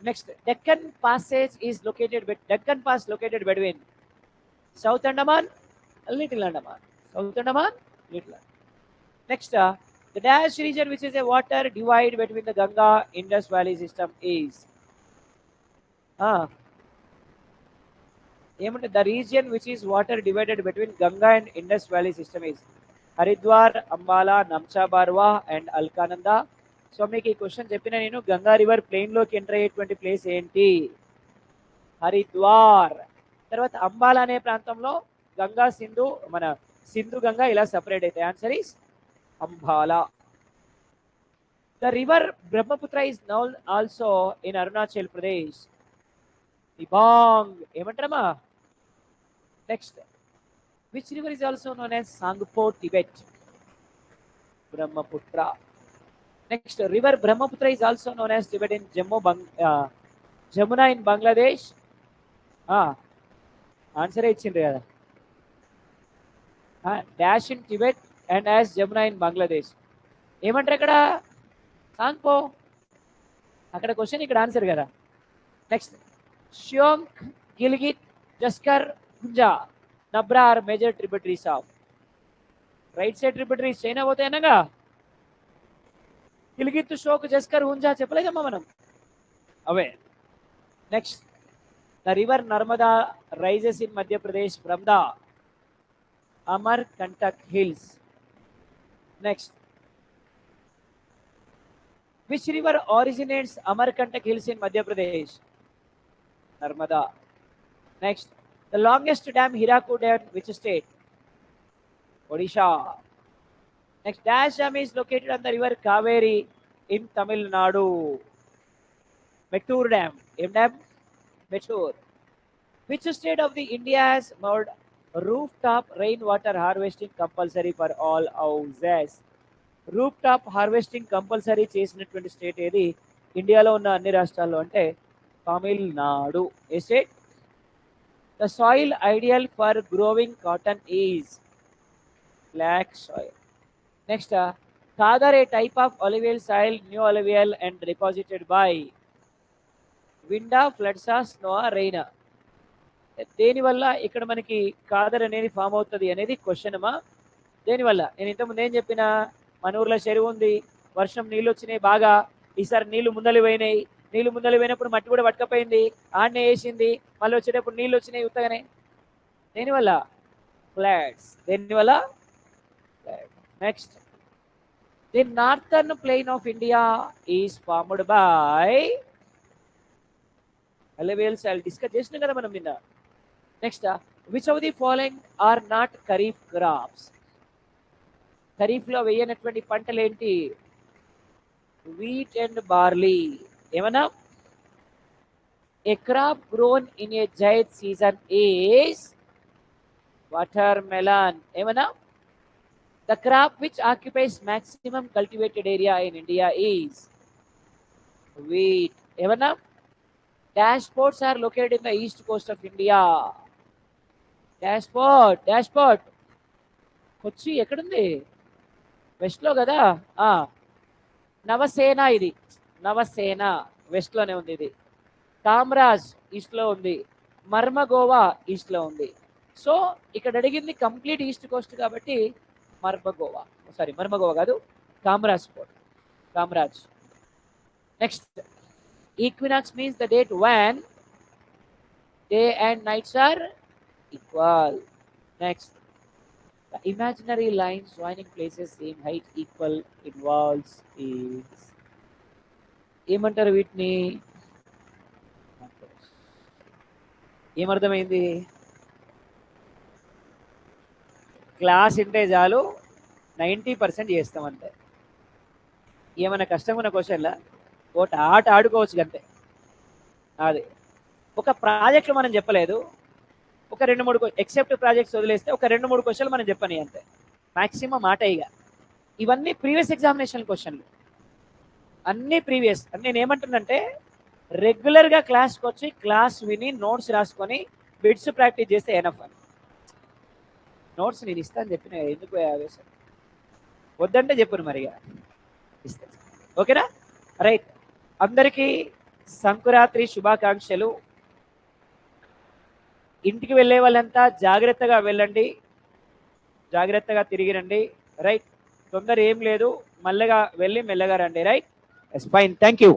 Next, Deccan Passage is located Deccan Pass located between South Andaman, Little Andaman. South Andaman, Little Andaman. Next, the Dash region, which is a water divide between the Ganga Indus Valley system, is the region which is water divided between Ganga and Indus Valley system is Haridwar, Ambala, Namcha Barwa and Alkananda. So మీకు ఈ question చెప్పిన నేను, Ganga river plain లోకి enter అయ్యేటువంటి place ఏంటి? హరిద్వార్. తర్వాత అంబాలా అనే ప్రాంతంలో గంగా సింధు, మన సింధు గంగా ఇలా సపరేట్ అవుతాయి. Answer is Ambala. The river Brahmaputra is known also in Arunachal Pradesh. Dibang. ఏమంటారమ్మా? Next, which river is also known as Tsangpo Tibet? Brahmaputra. Next, river Brahmaputra is also known as Tibet in Jamuna in Bangladesh. Answer ichindre kada. Dash in Tibet and as Jamuna in Bangladesh. Emantre ikkada Sangpo. Akkada question ikkada answer kada. Next, Shyok, Gilgit, Jaskar, Hunja, Nabra are major tributaries of. Right side tributaries China hote hain na. Gilgit, Shyok, Zanskar, Hunza చెప్పలేదమ్మా మనం అవే. Next, the river Narmada rises in Madhya Pradesh from the Amarkantak hills. Next, which river originates Amarkantak hills in Madhya Pradesh? Narmada. Next, the longest dam Hirakud at which state? Odisha. Next, Dash Dam is located on the river Kaveri in Tamil Nadu. Mettur Dam. Em Dam? Mettur. Which state of the India has made rooftop rainwater harvesting compulsory for all houses? Rooftop harvesting compulsory చేసినటువంటి state ఏది ఇండియాలో ఉన్న అన్ని రాష్ట్రాల్లో అంటే తమిళనాడు. ఏ state? The soil ideal for growing cotton is black soil. Next, Kadar, a type of alluvial soil, new alluvial and deposited by winda, floods, snow, rain. దేనివల్ల ఇక్కడ మనకి కాదర్ అనేది ఫామ్ అవుతుంది అనేది క్వశ్చన్ అమ్మా. దేనివల్ల? నేను ఇంతకుముందు ఏం చెప్పిన, మన ఊర్లో చెరువు ఉంది, వర్షం నీళ్ళు వచ్చినాయి బాగా, ఈసారి నీళ్లు ముందలి పోయినాయి, నీళ్లు ముందలి పోయినప్పుడు మట్టి కూడా పట్టుకపోయింది, ఆడనే వేసింది, మళ్ళీ వచ్చేటప్పుడు నీళ్ళు వచ్చినాయి ఉత్తగానే. దేనివల్ల? ఫ్లడ్స్. దేనివల్ల? Next, the northern plain of India is formed by alluvials. Discuss చేసినాం కదా మనం నిన్న. Next, which of the following are not kharif crops? Kharif లో వేయనటువంటి పంటలు ఏంటి? Wheat and barley. ఏమన్నా? A crop grown in a zaid season is watermelon. ఏమన్నా? The crop which occupies maximum cultivated area in India is wheat. ఏమన్నా? Dashboards are located in the east coast of India. డాష్పోర్ట్ కొచ్చి ఎక్కడుంది? West లో కదా. నవసేన, ఇది Navasena west లోనే ఉంది. ఇది కామ్రాజ్ ఈస్ట్ లో ఉంది, మర్మగోవా ఈస్ట్ లో ఉంది. సో ఇక్కడ అడిగింది కంప్లీట్ ఈస్ట్ కోస్ట్ కాబట్టి మర్మగోవా కాదు, Kamaraj port, Kamaraj. Next, equinox means the date when day and nights are equal. Next, the imaginary lines joining places same height equal involves is. ఏమంటారు వీటిని? ఏమర్థమైంది? క్లాస్ ఇంటే చాలు 90% చేస్తాం అంతే. ఏమైనా కష్టమైన క్వశ్చన్లా ఒకటి ఆట ఆడుకోవచ్చు అంతే. అది ఒక ప్రాజెక్టులు మనం చెప్పలేదు, ఒక 2-3 ఎక్సెప్ట్ ప్రాజెక్ట్స్ వదిలేస్తే ఒక 2-3 క్వశ్చన్లు మనం చెప్పని అంతే, మాక్సిమం ఆట. ఇవన్నీ ప్రీవియస్ ఎగ్జామినేషన్ క్వశ్చన్లు, అన్నీ ప్రీవియస్. నేను ఏమంటున్నంటే రెగ్యులర్గా క్లాస్కి వచ్చి క్లాస్ విని నోట్స్ రాసుకొని బిట్స్ ప్రాక్టీస్ చేస్తే ఎనఫ్ అని. నోట్స్ నేను ఇస్తాను చెప్పిన, ఎందుకు ఆవేశం? వద్దంటే చెప్పును మరిగా ఇస్తాను. ఓకేనా? రైట్. అందరికీ సంకురాత్రి శుభాకాంక్షలు. ఇంటికి వెళ్ళే వాళ్ళంతా జాగ్రత్తగా వెళ్ళండి, జాగ్రత్తగా తిరిగి రండి. రైట్, తొందర ఏం లేదు, మెల్లగా వెళ్ళి మెల్లగా రండి. Right, yes, fine, thank you.